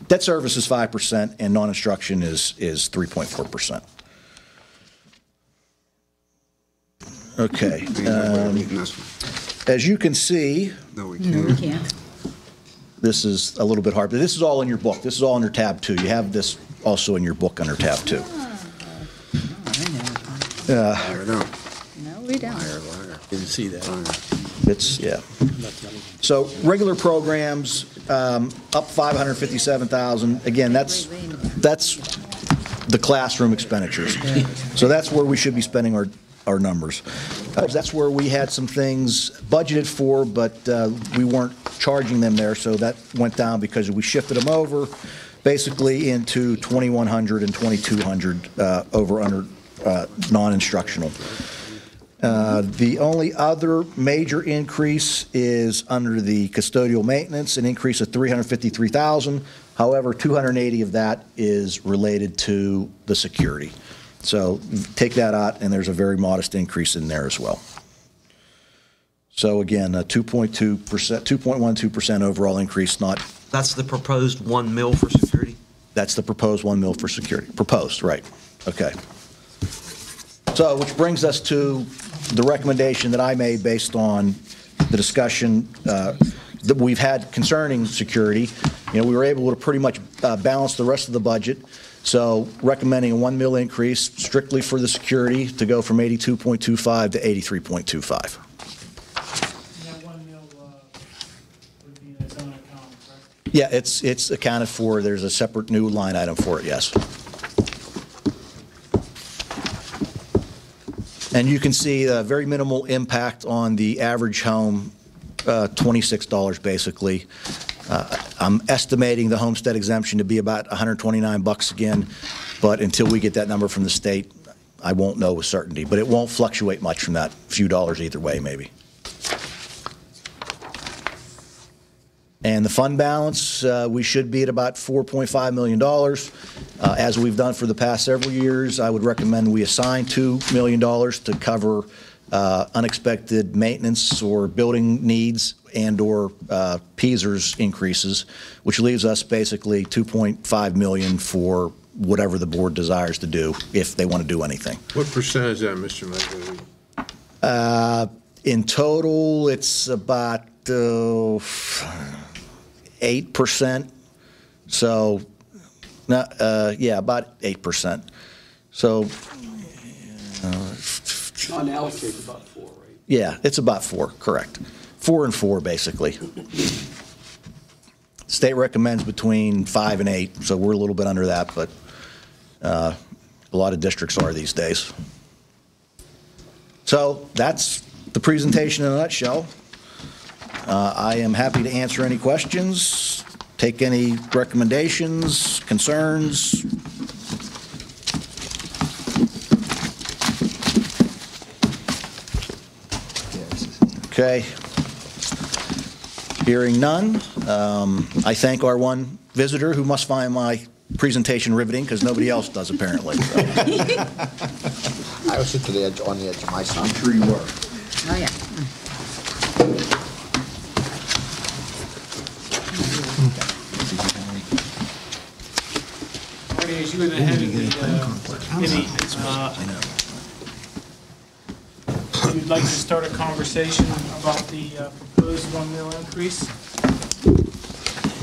Speaker 12: Debt service is 5%, and non-instruction is 3.4%. Okay. As you can see,
Speaker 13: No, we can't.
Speaker 9: Can't.
Speaker 12: this is a little bit hard, but this is all in your book. This is all under tab 2. You have this also in your book under tab 2.
Speaker 13: I know.
Speaker 9: No, we don't.
Speaker 7: Didn't see that.
Speaker 12: It's, yeah. So regular programs, up 557,000. Again, that's the classroom expenditures. So that's where we should be spending our numbers. That's where we had some things budgeted for, but we weren't charging them there, so that went down because we shifted them over basically into 2,100 and 2,200 over under non-instructional. The only other major increase is under the custodial maintenance, an increase of 353,000. However, 280 of that is related to the security. So take that out, and there's a very modest increase in there as well. So again, a 2.12% overall increase, not.
Speaker 14: That's the proposed 1 mil for security?
Speaker 12: That's the proposed 1 mil for security. Proposed, right. Okay. So, which brings us to the recommendation that I made based on the discussion that we've had concerning security. You know, we were able to pretty much balance the rest of the budget. So, recommending a 1 mil increase strictly for the security to go from 82.25 to 83.25. Yeah, it's accounted for. There's a separate new line item for it, yes. And you can see a very minimal impact on the average home, $26 basically. I'm estimating the homestead exemption to be about $129 again, but until we get that number from the state, I won't know with certainty. But it won't fluctuate much from that few dollars either way, maybe. And the fund balance, we should be at about $4.5 million. As we've done for the past several years, I would recommend we assign $2 million to cover unexpected maintenance or building needs and or PSERS increases, which leaves us basically $2.5 million for whatever the board desires to do, if they want to do anything.
Speaker 11: What percent is that, Mr. McAvoy?
Speaker 12: In total, it's about 8%. So, yeah, about 8%. So,
Speaker 13: Unallocated about 4, right?
Speaker 12: yeah, it's about 4, correct. 4 and 4, basically. State recommends between 5 and 8, so we're a little bit under that, but a lot of districts are these days. So that's the presentation in a nutshell. I am happy to answer any questions, take any recommendations, concerns. Okay. Hearing none, I thank our one visitor who must find my presentation riveting because nobody else does apparently. So.
Speaker 10: I was sitting on the edge of my seat. I'm sure you were.
Speaker 9: Oh, yeah.
Speaker 1: Marty, as you were the head of the committee, you'd like to start a conversation about the proposed 1 mil increase?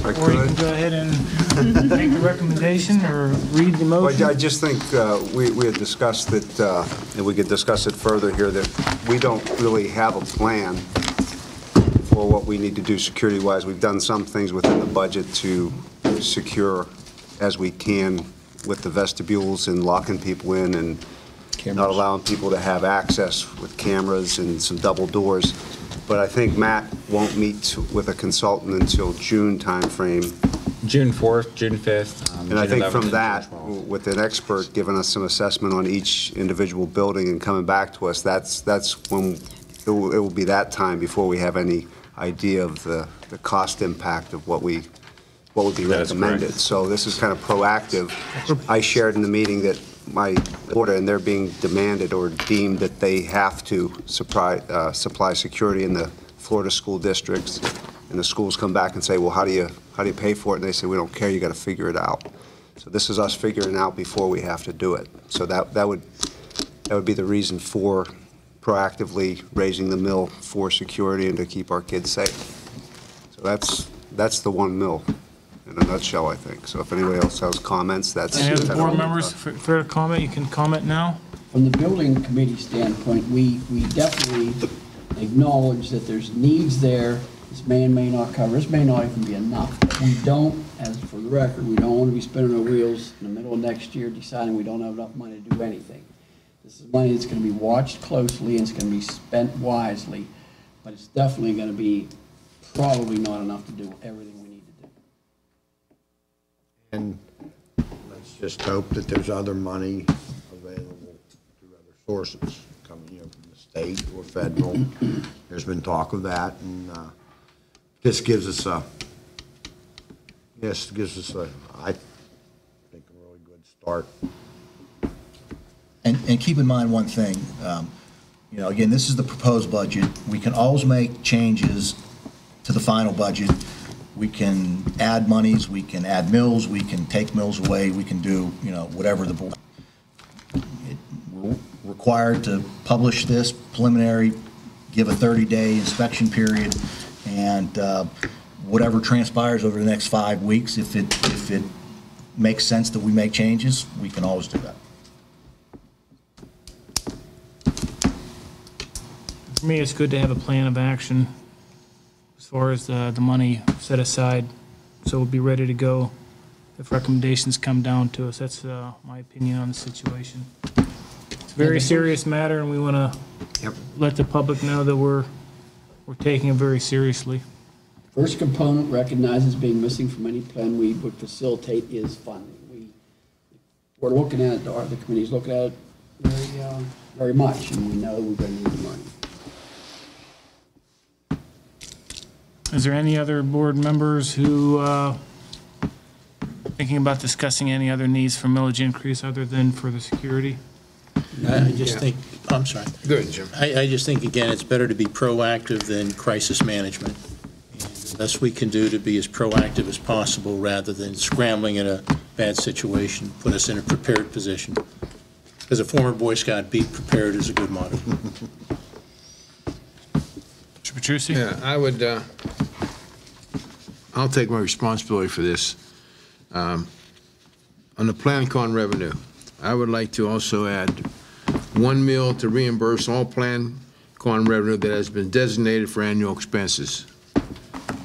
Speaker 1: Or you can go ahead and make the recommendation or read the motion.
Speaker 15: Well, I just think we had discussed that, and we could discuss it further here, that we don't really have a plan for what we need to do security-wise. We've done some things within the budget to secure as we can with the vestibules and locking people in and not allowing people to have access with cameras and some double doors. but I think Matt won't meet with a consultant until June timeframe.
Speaker 2: June 4th, June 5th.
Speaker 15: And I
Speaker 2: June
Speaker 15: think
Speaker 2: 11th,
Speaker 15: from
Speaker 2: and
Speaker 15: that,
Speaker 2: June 12th.
Speaker 15: with an expert giving us some assessment on each individual building and coming back to us, that's when it will be that time before we have any idea of the cost impact of what would be
Speaker 2: That is
Speaker 15: recommended.
Speaker 2: correct.
Speaker 15: So this is kind of proactive. I shared in the meeting that my order, and they're being demanded or deemed that they have to supply security in the Florida school districts, and the schools come back and say, well, how do you pay for it? And they say, we don't care, you got to figure it out. So this is us figuring it out before we have to do it. So that would be the reason for proactively raising the mill for security and to keep our kids safe. So that's the 1 mill in a nutshell, I think. So if anybody else has comments, that's.
Speaker 1: Any other board members for a comment? You can comment now.
Speaker 13: From the building committee standpoint, we definitely acknowledge that there's needs there. This may not cover, this may not even be enough. But we don't, as for the record, we don't want to be spinning our wheels in the middle of next year deciding we don't have enough money to do anything. This is money that's going to be watched closely and it's going to be spent wisely, but it's definitely going to be probably not enough to do everything we need to do.
Speaker 10: And let's just hope that there's other money available through other sources, coming, from the state or federal. There's been talk of that, and this gives us I think, a really good start.
Speaker 12: And keep in mind one thing, again, this is the proposed budget. We can always make changes to the final budget. We can add monies, we can add mills, we can take mills away, we can do, whatever the board. We're required to publish this preliminary, give a 30-day inspection period, and whatever transpires over the next 5 weeks, if it makes sense that we make changes, we can always do that.
Speaker 1: For me, it's good to have a plan of action as far as the money set aside, so we'll be ready to go if recommendations come down to us. That's my opinion on the situation. It's a very serious matter, and we want to let the public know that we're taking it very seriously.
Speaker 13: First component recognizes being missing from any plan we would facilitate is funding. We're looking at it, the committee's looking at it very much, and we know we're going to need the money.
Speaker 1: Is there any other board members who thinking about discussing any other needs for millage increase other than for the security?
Speaker 16: I just think, I'm sorry.
Speaker 11: Good, Jim.
Speaker 16: I just think, again, it's better to be proactive than crisis management. And the best we can do to be as proactive as possible rather than scrambling in a bad situation, put us in a prepared position. As a former Boy Scout, be prepared is a good motto.
Speaker 1: Mr. Petrucci?
Speaker 11: Yeah, I would, I'll take my responsibility for this. On the PlanCon revenue, I would like to also add 1 mil to reimburse all PlanCon revenue that has been designated for annual expenses.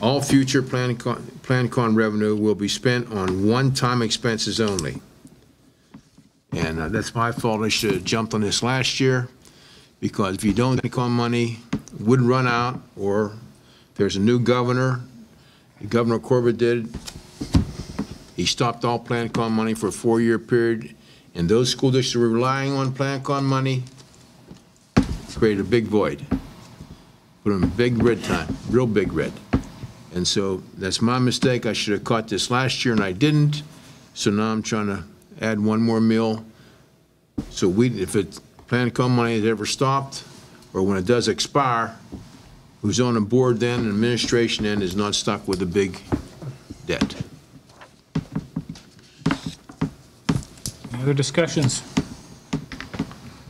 Speaker 11: All future PlanCon revenue will be spent on one-time expenses only. And that's my fault. I should have jumped on this last year, because if you don't PlanCon money, it would run out, or if there's a new governor, Governor Corbett did, he stopped all PlanCon money for a 4-year period, and those school districts were relying on PlanCon money, created a big void. Put them in big red time, real big red. And so that's my mistake. I should have caught this last year, and I didn't. So now I'm trying to add 1 more mil. So if PlanCon money is ever stopped, or when it does expire, who's on the board then, and administration then, is not stuck with a big debt.
Speaker 1: Any other discussions?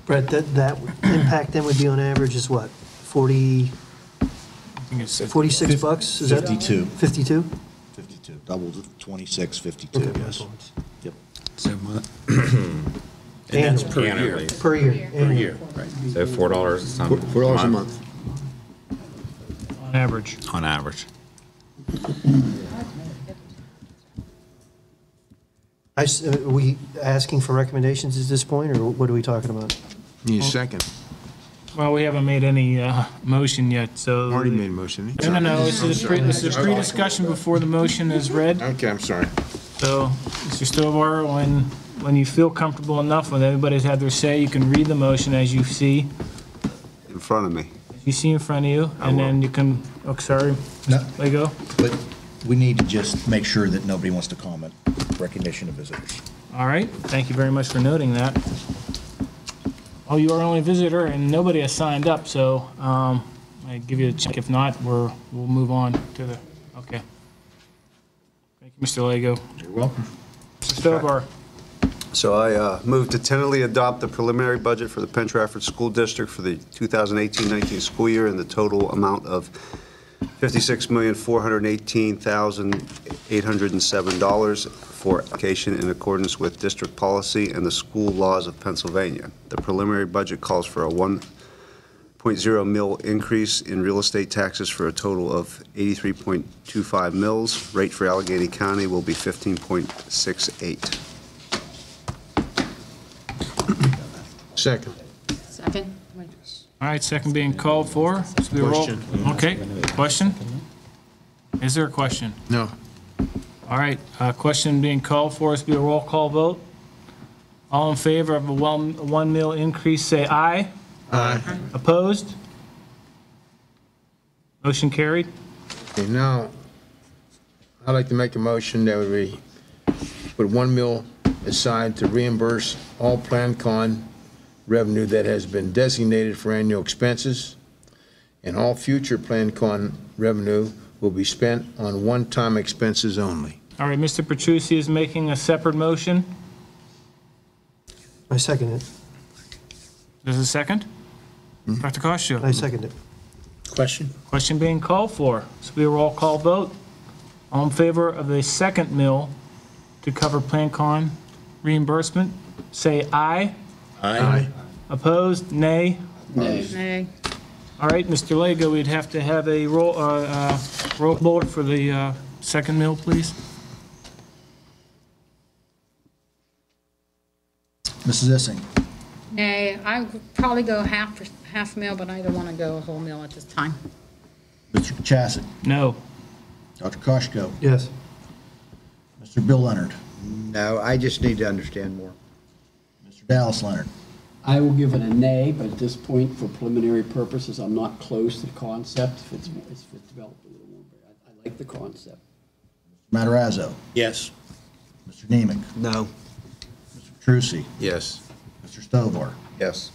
Speaker 17: Brett, that impact then would be on average is what, 40,
Speaker 1: I think it's
Speaker 17: 46 bucks? Is that
Speaker 12: 52.
Speaker 17: 52?
Speaker 12: 52, double to 26, 52, yes. Yep.
Speaker 14: So,
Speaker 16: And that's per year.
Speaker 2: Annually.
Speaker 17: Per year.
Speaker 16: Per year, right.
Speaker 2: So $4 some
Speaker 15: $4 a month.
Speaker 1: On average.
Speaker 2: On average.
Speaker 17: Are we asking for recommendations at this point, or what are we talking about?
Speaker 11: Need a second.
Speaker 1: Well, we haven't made any motion yet, so.
Speaker 11: Already made a motion.
Speaker 1: No, this is pre-discussion before the motion is read.
Speaker 11: Okay, I'm sorry.
Speaker 1: So, Mr. Stovall, when you feel comfortable enough, when everybody's had their say, you can read the motion as you see.
Speaker 15: In front of me.
Speaker 1: You see in front of you, and then you can, oh, sorry,
Speaker 12: No.
Speaker 1: let go.
Speaker 12: But we need to just make sure that nobody wants to comment. Recognition of visitors.
Speaker 1: All right, thank you very much for noting that. Oh, you are only a visitor, and nobody has signed up, so I give you a check. If not, we'll move on to the, okay. Thank you, Mr. Lego.
Speaker 12: You're welcome.
Speaker 1: Mr. Stovar.
Speaker 15: So I move to tentatively adopt the preliminary budget for the Penn Trafford School District for the 2018-19 school year in the total amount of $56,418,807 for application in accordance with district policy and the school laws of Pennsylvania. The preliminary budget calls for a 1.0 mil increase in real estate taxes for a total of 83.25 mils. Rate for Allegheny County will be 15.68.
Speaker 11: Second.
Speaker 9: Second.
Speaker 1: All right, second being called for. This will be a roll-
Speaker 11: Question.
Speaker 1: Okay, question? Is there a question?
Speaker 11: No.
Speaker 1: All right, question being called for. This will be a roll call vote. All in favor of a 1 mil increase, say aye.
Speaker 11: Aye.
Speaker 1: Opposed? Motion carried.
Speaker 11: Okay, now, I'd like to make a motion that we put 1 mil aside to reimburse all PlanCon revenue that has been designated for annual expenses, and all future PlanCon revenue will be spent on one-time expenses only.
Speaker 1: All right, Mr. Petrucci is making a separate motion.
Speaker 17: I second it.
Speaker 1: There's a second? Dr. Costo?
Speaker 17: I second it.
Speaker 16: Question?
Speaker 1: Question being called for. This will be a roll call vote. All in favor of the second mill to cover PlanCon reimbursement, say aye.
Speaker 11: Aye.
Speaker 1: Opposed? Nay?
Speaker 9: Nay.
Speaker 1: All right, Mr. Lego, we'd have to have a roll call for the second mill, please.
Speaker 12: Mrs. Issing.
Speaker 9: Nay, I would probably go half mil, but I don't want to go a whole mil at this time.
Speaker 12: Mr. Kachasik.
Speaker 1: No.
Speaker 12: Dr. Koshko.
Speaker 17: Yes.
Speaker 12: Mr. Bill Leonard.
Speaker 10: No, I just need to understand more.
Speaker 12: Mr. Dallas Leonard.
Speaker 13: I will give it a nay, but at this point, for preliminary purposes, I'm not close to the concept. If it's developed a little more, I like the concept.
Speaker 12: Matarazzo.
Speaker 16: Yes.
Speaker 12: Mr. Nemec.
Speaker 14: No.
Speaker 12: Mr. Petrucci.
Speaker 11: Yes.
Speaker 12: Mr. Stovar.
Speaker 15: Yes.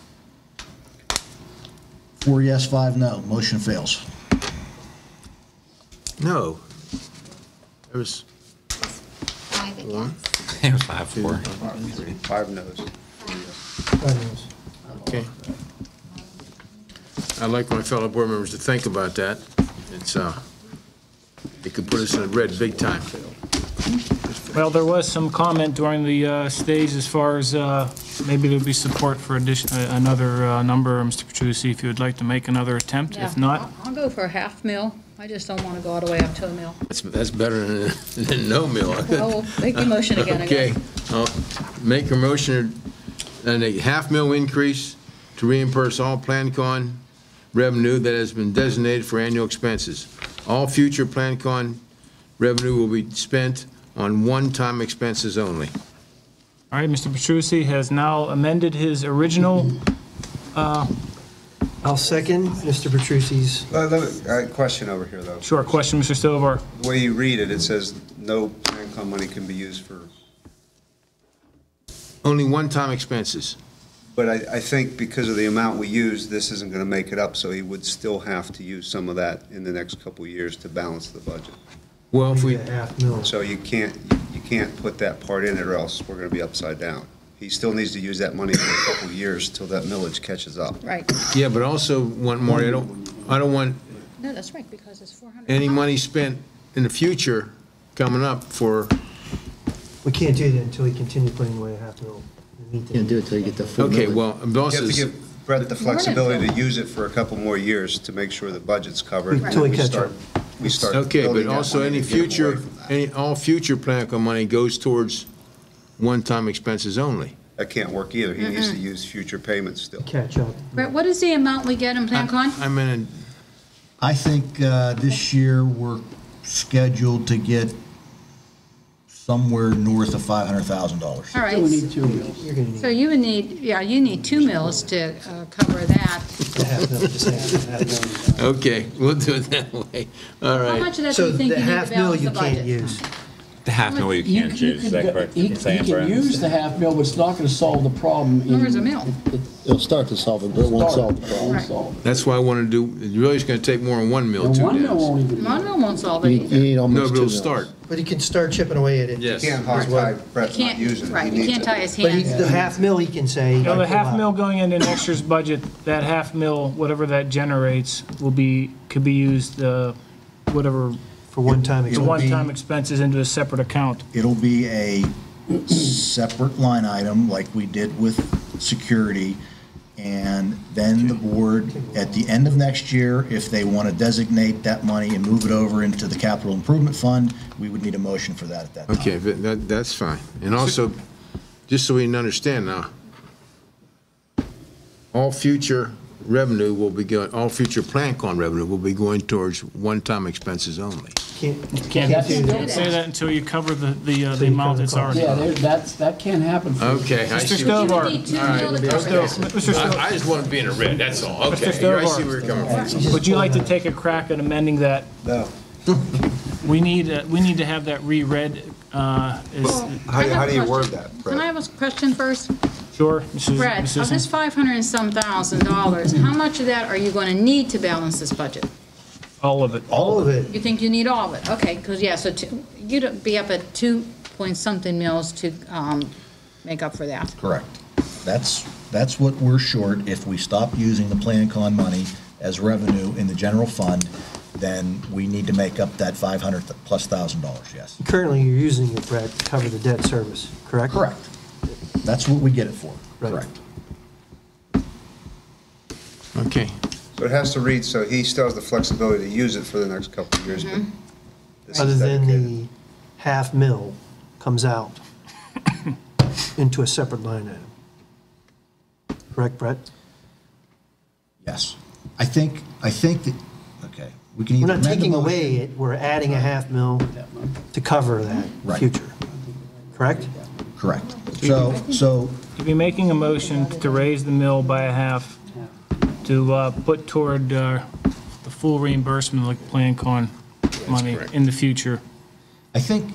Speaker 12: 4 yes, 5 no. Motion fails.
Speaker 11: No. There was one.
Speaker 2: It was 5-4.
Speaker 15: 5 noes.
Speaker 11: Okay. I'd like my fellow board members to think about that. It could put us in the red big time.
Speaker 1: Well, there was some comment during the stage as far as maybe there'd be support for another number, Mr. Petrucci, if you would like to make another attempt.
Speaker 9: Yeah,
Speaker 1: If not,
Speaker 9: I'll go for a half mil. I just don't want to go all the way up to a mil.
Speaker 11: That's better than no mill.
Speaker 9: Well, make the motion again, I
Speaker 11: Okay,
Speaker 9: guess.
Speaker 11: I'll make a motion and a half mil increase to reimburse all PlanCon revenue that has been designated for annual expenses. All future PlanCon revenue will be spent on one-time expenses only.
Speaker 1: all right, Mr. Petrucci has now amended his original.
Speaker 17: I'll second Mr. Petrucci's.
Speaker 15: Question over here, though.
Speaker 1: Sure, question, Mr. Stovar.
Speaker 15: The way you read it, it says no PlanCon money can be used for.
Speaker 11: Only one-time expenses.
Speaker 15: But I think because of the amount we use, this isn't going to make it up, so he would still have to use some of that in the next couple of years to balance the budget.
Speaker 11: Well, if we,
Speaker 17: A half mil.
Speaker 15: So you can't put that part in it, or else we're going to be upside down. He still needs to use that money for a couple of years till that millage catches up.
Speaker 9: Right.
Speaker 11: yeah, but also one more, I don't want
Speaker 9: No, that's right, because it's 400.
Speaker 11: any money spent in the future coming up for,
Speaker 17: We can't do that until we continue putting away a half mil. We need to-
Speaker 10: Can't do it till you get the full.
Speaker 11: okay,
Speaker 10: millage.
Speaker 11: well,
Speaker 15: You
Speaker 11: boss
Speaker 15: have to
Speaker 11: is,
Speaker 15: give Brett the flexibility to use it for a couple more years to make sure the budget's covered.
Speaker 17: Until we
Speaker 15: and
Speaker 17: catch
Speaker 15: start- We start
Speaker 11: okay,
Speaker 15: building
Speaker 11: but
Speaker 15: that
Speaker 11: also
Speaker 15: money
Speaker 11: any
Speaker 15: to get away
Speaker 11: future,
Speaker 15: from that.
Speaker 11: all future PlanCon money goes towards one-time expenses only.
Speaker 15: that can't work either. He needs to use future payments still.
Speaker 17: Catch up.
Speaker 9: Brett, what is the amount we get in PlanCon?
Speaker 11: I'm in,
Speaker 12: I think this year we're scheduled to get somewhere north of $500,000.
Speaker 9: All
Speaker 13: So
Speaker 9: right,
Speaker 13: we need 2 mills.
Speaker 17: You're gonna need
Speaker 9: so you would need, you need 2 mills to cover that.
Speaker 17: a half mil, just half mil.
Speaker 11: okay, we'll do it that way. All
Speaker 9: How
Speaker 11: right.
Speaker 9: much of that do
Speaker 17: So
Speaker 9: you think
Speaker 17: the
Speaker 9: you need
Speaker 17: half
Speaker 9: to
Speaker 17: mil
Speaker 9: balance
Speaker 17: you
Speaker 9: the
Speaker 17: can't
Speaker 9: budget?
Speaker 17: use.
Speaker 2: The half mil you
Speaker 13: You-
Speaker 2: can't
Speaker 13: you
Speaker 2: use, is
Speaker 13: can
Speaker 2: that
Speaker 13: go-
Speaker 2: correct?
Speaker 13: He
Speaker 2: You're saying,
Speaker 13: can
Speaker 2: Brett?
Speaker 13: use the half mil, but it's not gonna solve the problem. in-
Speaker 9: Where's the mill?
Speaker 10: It'll start to solve it, but it won't solve the problem.
Speaker 9: Right.
Speaker 11: That's why I want to do, it really is going to take more than 1 mill,
Speaker 13: And
Speaker 11: 2
Speaker 13: one mill
Speaker 11: mills.
Speaker 13: won't even.
Speaker 9: One mill won't solve it
Speaker 10: You
Speaker 9: either.
Speaker 10: need
Speaker 11: No,
Speaker 10: almost
Speaker 11: but
Speaker 10: 2
Speaker 11: it'll
Speaker 10: mills.
Speaker 11: start.
Speaker 17: But he can start chipping away at it.
Speaker 11: Yes.
Speaker 15: Can't hog-tie Brett's not
Speaker 9: Can't,
Speaker 15: using it.
Speaker 9: right,
Speaker 15: He
Speaker 9: you
Speaker 15: needs
Speaker 9: can't
Speaker 15: it.
Speaker 9: tie his
Speaker 17: But
Speaker 9: hands.
Speaker 17: the half mil, he can say.
Speaker 1: You know, the
Speaker 17: pull
Speaker 1: half
Speaker 17: out.
Speaker 1: mil going into next year's budget, that half mil, whatever that generates, could be used, whatever,
Speaker 17: For one-time
Speaker 1: the
Speaker 17: expense.
Speaker 1: one-time expenses into a separate account.
Speaker 12: It'll be a separate line item like we did with security. And then the board, at the end of next year, if they want to designate that money and move it over into the capital improvement fund, we would need a motion for that at that time.
Speaker 11: Okay, but that's fine. And also, just so we can understand now, all future revenue will be going, all future PlanCon revenue will be going towards one-time expenses only.
Speaker 1: You can't say that until you cover the amount that's already.
Speaker 13: Yeah, that can't happen. for-
Speaker 11: Okay, I
Speaker 1: Mr.
Speaker 11: see. what
Speaker 1: Stovar.
Speaker 9: You need 2 mil to cover that.
Speaker 1: Mr. Stover,
Speaker 11: I just want to be in the red, that's all.
Speaker 1: Mr.
Speaker 11: Okay, I see
Speaker 1: Stovar.
Speaker 11: where you're coming from.
Speaker 1: would you like to take a crack at amending that?
Speaker 10: No.
Speaker 1: We need to have that reread.
Speaker 15: How do you word that,
Speaker 9: Can I
Speaker 15: Brett?
Speaker 9: have a question first?
Speaker 1: Sure, Mrs.
Speaker 9: Brett, of
Speaker 1: Mrs.
Speaker 9: this 500 and some $1,000, how much of that are you going to need to balance this budget?
Speaker 1: All of it.
Speaker 17: All of it.
Speaker 9: You think you need all of it? Okay, because, yeah, so you'd be up at 2 point something mils to make up for that.
Speaker 12: Correct. That's what we're short. If we stop using the PlanCon money as revenue in the general fund, then we need to make up that $500,000+, yes.
Speaker 17: Currently, you're using it, Brett, to cover the debt service, correct?
Speaker 12: Correct. That's what we get it for.
Speaker 17: Right.
Speaker 12: Correct.
Speaker 11: Okay.
Speaker 15: So it has to read, so he still has the flexibility to use it for the next couple of years, but this
Speaker 17: Other
Speaker 15: is
Speaker 17: than
Speaker 15: dedicated.
Speaker 17: the half mil comes out into a separate line item. Correct, Brett?
Speaker 12: Yes. I think that, okay, we can
Speaker 17: We're
Speaker 12: either
Speaker 17: not
Speaker 12: amend the
Speaker 17: taking
Speaker 12: motion-
Speaker 17: away it, we're adding a half mil to cover that
Speaker 12: Right.
Speaker 17: future. Correct?
Speaker 12: Correct. So
Speaker 1: You'd be making a motion to raise the mill by a half to put toward the full reimbursement like PlanCon money in the future.
Speaker 12: I think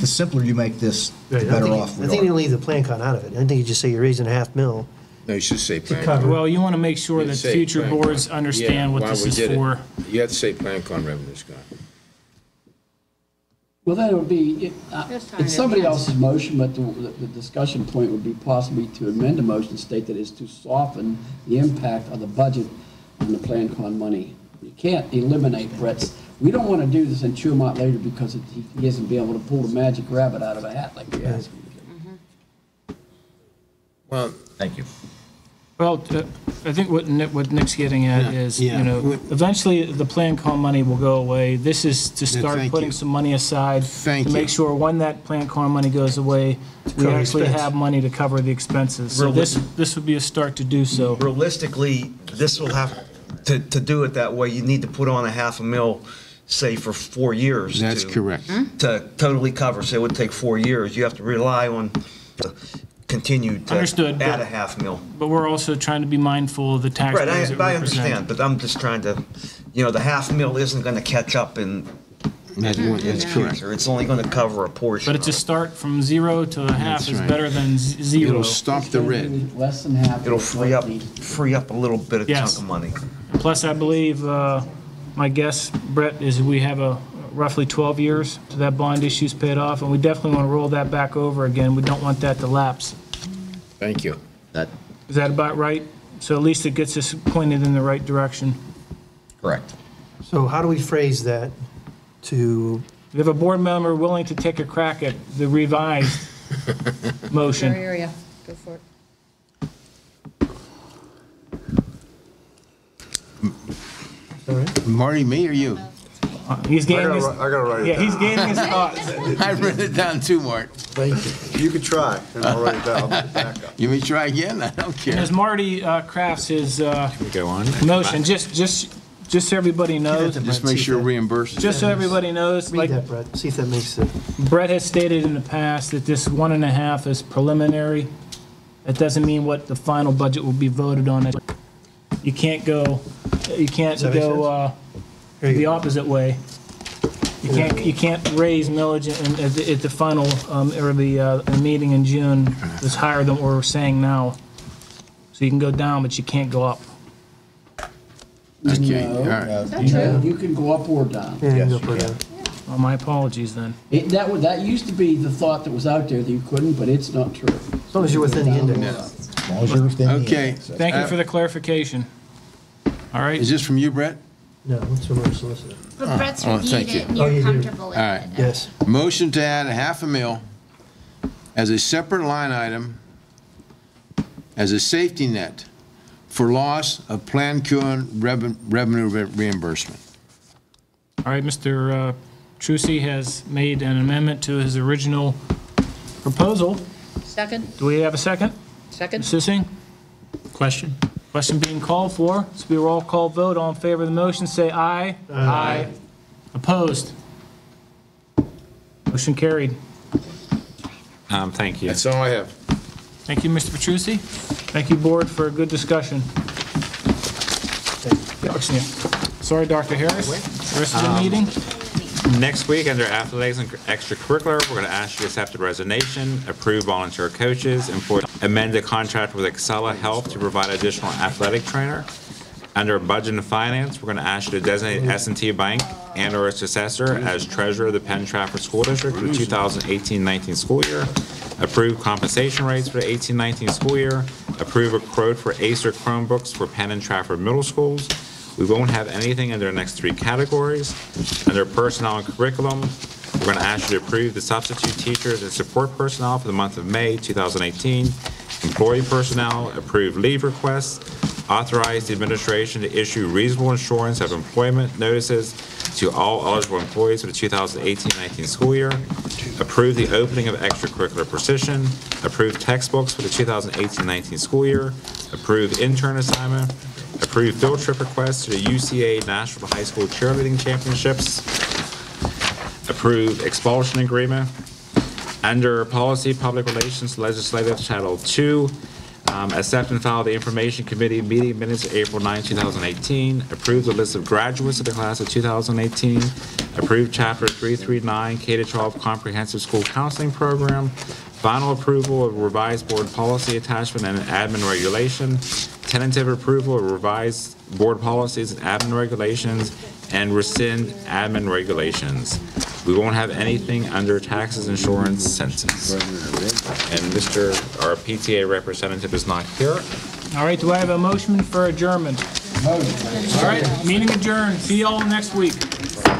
Speaker 12: the simpler you make this, the
Speaker 17: Right,
Speaker 12: better off
Speaker 17: I
Speaker 12: we
Speaker 17: think you
Speaker 12: are.
Speaker 17: leave the PlanCon out of it. I think you just say you're raising a half mil.
Speaker 11: No, you should say
Speaker 17: To
Speaker 11: PlanCon.
Speaker 17: cover.
Speaker 1: Well, you want to make sure
Speaker 11: You
Speaker 1: that
Speaker 11: say
Speaker 1: future
Speaker 11: PlanCon.
Speaker 1: boards understand
Speaker 11: Yeah,
Speaker 1: what
Speaker 11: why
Speaker 1: this
Speaker 11: we
Speaker 1: is
Speaker 11: did it.
Speaker 1: for.
Speaker 11: You have to say PlanCon revenue, Scott.
Speaker 13: Well, then it would be,
Speaker 9: Just tying
Speaker 13: it's
Speaker 9: it
Speaker 13: somebody
Speaker 9: hands.
Speaker 13: else's motion, but the discussion point would be possibly to amend the motion, state that it's to soften the impact of the budget on the PlanCon money. You can't eliminate Brett's, we don't want to do this and chew him out later because he isn't be able to pull the magic rabbit out of a hat like we asked him to.
Speaker 11: Well,
Speaker 12: Thank you.
Speaker 1: Well, I think what Nick's getting at is,
Speaker 11: Yeah.
Speaker 1: eventually the PlanCon money will go away. This is to start
Speaker 11: thank
Speaker 1: putting
Speaker 11: you.
Speaker 1: some money aside
Speaker 11: Thank
Speaker 1: to
Speaker 11: you.
Speaker 1: make sure when that PlanCon money goes away, we
Speaker 17: cover
Speaker 1: actually
Speaker 17: expense.
Speaker 1: have money to cover the expenses. So this would be a start to do so.
Speaker 14: Realistically, this will have, to do it that way, you need to put on a $500,000, say, for 4 years.
Speaker 11: That's
Speaker 14: to-
Speaker 11: correct.
Speaker 14: To totally cover, say it would take 4 years. You have to rely on, continue to
Speaker 1: Understood,
Speaker 14: add
Speaker 1: but-
Speaker 14: a $500,000.
Speaker 1: But we're also trying to be mindful of the
Speaker 14: Right,
Speaker 1: taxpayers that
Speaker 14: I
Speaker 1: represent.
Speaker 14: understand, but I'm just trying to, the $500,000 isn't going to catch up in
Speaker 11: That's correct.
Speaker 14: future. It's only going to cover a portion
Speaker 1: But it's a
Speaker 14: of it.
Speaker 1: start from 0 to a half
Speaker 11: That's
Speaker 1: is
Speaker 11: right.
Speaker 1: better than zero.
Speaker 11: It'll stop the red.
Speaker 13: Less than half.
Speaker 14: It'll
Speaker 13: of
Speaker 14: free
Speaker 13: what
Speaker 14: up,
Speaker 13: the-
Speaker 14: free up a little bit of
Speaker 1: Yes.
Speaker 14: chunk of money.
Speaker 1: Plus, I believe, my guess, Brett, is we have a roughly 12 years to that bond issue's paid off, and we definitely want to roll that back over again. We don't want that to lapse.
Speaker 11: Thank you.
Speaker 1: Is that about right? So at least it gets us pointed in the right direction.
Speaker 12: Correct.
Speaker 17: So how do we phrase that to,
Speaker 1: We have a board member willing to take a crack at the revised motion.
Speaker 9: Area, go for it.
Speaker 17: all right?
Speaker 11: Marty, me or you?
Speaker 1: He's
Speaker 15: I
Speaker 1: gaining his,
Speaker 15: gotta write it
Speaker 1: yeah,
Speaker 15: down.
Speaker 1: he's gaining his thoughts.
Speaker 11: I've written it down too, Mart.
Speaker 17: Thank you.
Speaker 15: You could try, and I'll write it down. Back up.
Speaker 11: You may try again? I don't
Speaker 1: And
Speaker 11: care.
Speaker 1: as Marty crafts his
Speaker 2: We go on.
Speaker 1: motion, just so everybody knows,
Speaker 11: Just make sure reimbursed.
Speaker 1: just so everybody knows,
Speaker 17: Read
Speaker 1: like
Speaker 17: that, Brett, see if that makes it.
Speaker 1: Brett has stated in the past that this 1.5 is preliminary. That doesn't mean what the final budget will be voted on. You can't go
Speaker 17: Does that make
Speaker 1: the
Speaker 17: Here you go.
Speaker 1: opposite way. You can't raise millage at the final, or the meeting in June is higher than what we're saying now. So you can go down, but you can't go up.
Speaker 11: Okay,
Speaker 13: No.
Speaker 11: all right.
Speaker 13: You can go up or down.
Speaker 17: Yeah, you can go for that.
Speaker 1: Well, my apologies then.
Speaker 13: That used to be the thought that was out there that you couldn't, but it's not true.
Speaker 17: As long as you're within the index.
Speaker 10: As long as you're within the
Speaker 11: Okay.
Speaker 10: index.
Speaker 1: Thank you for the clarification. All right.
Speaker 11: Is this from you, Brett?
Speaker 17: No, it's from our solicitor.
Speaker 18: But Brett's
Speaker 11: oh,
Speaker 18: reviewed
Speaker 11: thank
Speaker 18: it
Speaker 11: you.
Speaker 18: and
Speaker 17: Oh,
Speaker 18: you're
Speaker 17: you do.
Speaker 18: comfortable with
Speaker 11: All
Speaker 18: it.
Speaker 11: right.
Speaker 17: Yes.
Speaker 11: Motion to add $500,000 as a separate line item as a safety net for loss of planned current revenue reimbursement.
Speaker 1: All right, Mr. Trucy has made an amendment to his original proposal.
Speaker 9: Second?
Speaker 1: Do we have a second?
Speaker 9: Second?
Speaker 1: Sissing?
Speaker 16: Question?
Speaker 1: Question being called for. This will be a roll call vote. All in favor of the motion, say aye. Aye. Opposed? Motion carried.
Speaker 2: Thank you.
Speaker 11: That's all I have.
Speaker 1: Thank you, Mr. Petrucci. Thank you, Board, for a good discussion. Sorry, Dr. Harris. Rest of the meeting?
Speaker 2: Next week, under athletics and extracurricular, we're going to ask you to accept a resignation, approve volunteer coaches, amend a contract with Excella Health to provide additional athletic trainer. Under budget and finance, we're going to ask you to designate S&T Bank and/or its successor as treasurer of the Penn Trafford School District for the 2018-19 school year. Approve compensation rates for the 18-19 school year. Approve a quote for Acer Chromebooks for Penn and Trafford Middle Schools. We won't have anything under the next three categories. Under personnel and curriculum, we're going to ask you to approve the substitute teachers and support personnel for the month of May 2018. Employee personnel, approve leave requests. Authorize the administration to issue reasonable insurance of employment notices to all eligible employees for the 2018-19 school year. Approve the opening of extracurricular position. Approve textbooks for the 2018-19 school year. Approve intern assignment. Approve field trip requests to the UCA National High School Cheerleading Championships. Approve expulsion agreement. Under Policy, Public Relations, Legislative Title II, accept and file the Information Committee meeting minutes of April 9, 2018. Approve the list of graduates of the class of 2018. Approve Chapter 339 K-12 Comprehensive School Counseling Program. Final approval of revised board policy attachment and admin regulation. Tentative approval of revised board policies and admin regulations, and rescind admin regulations. We won't have anything under taxes, insurance, census. And our PTA representative is not here.
Speaker 1: All right, do I have a motion for adjournment? All right, meeting adjourned. See you all next week.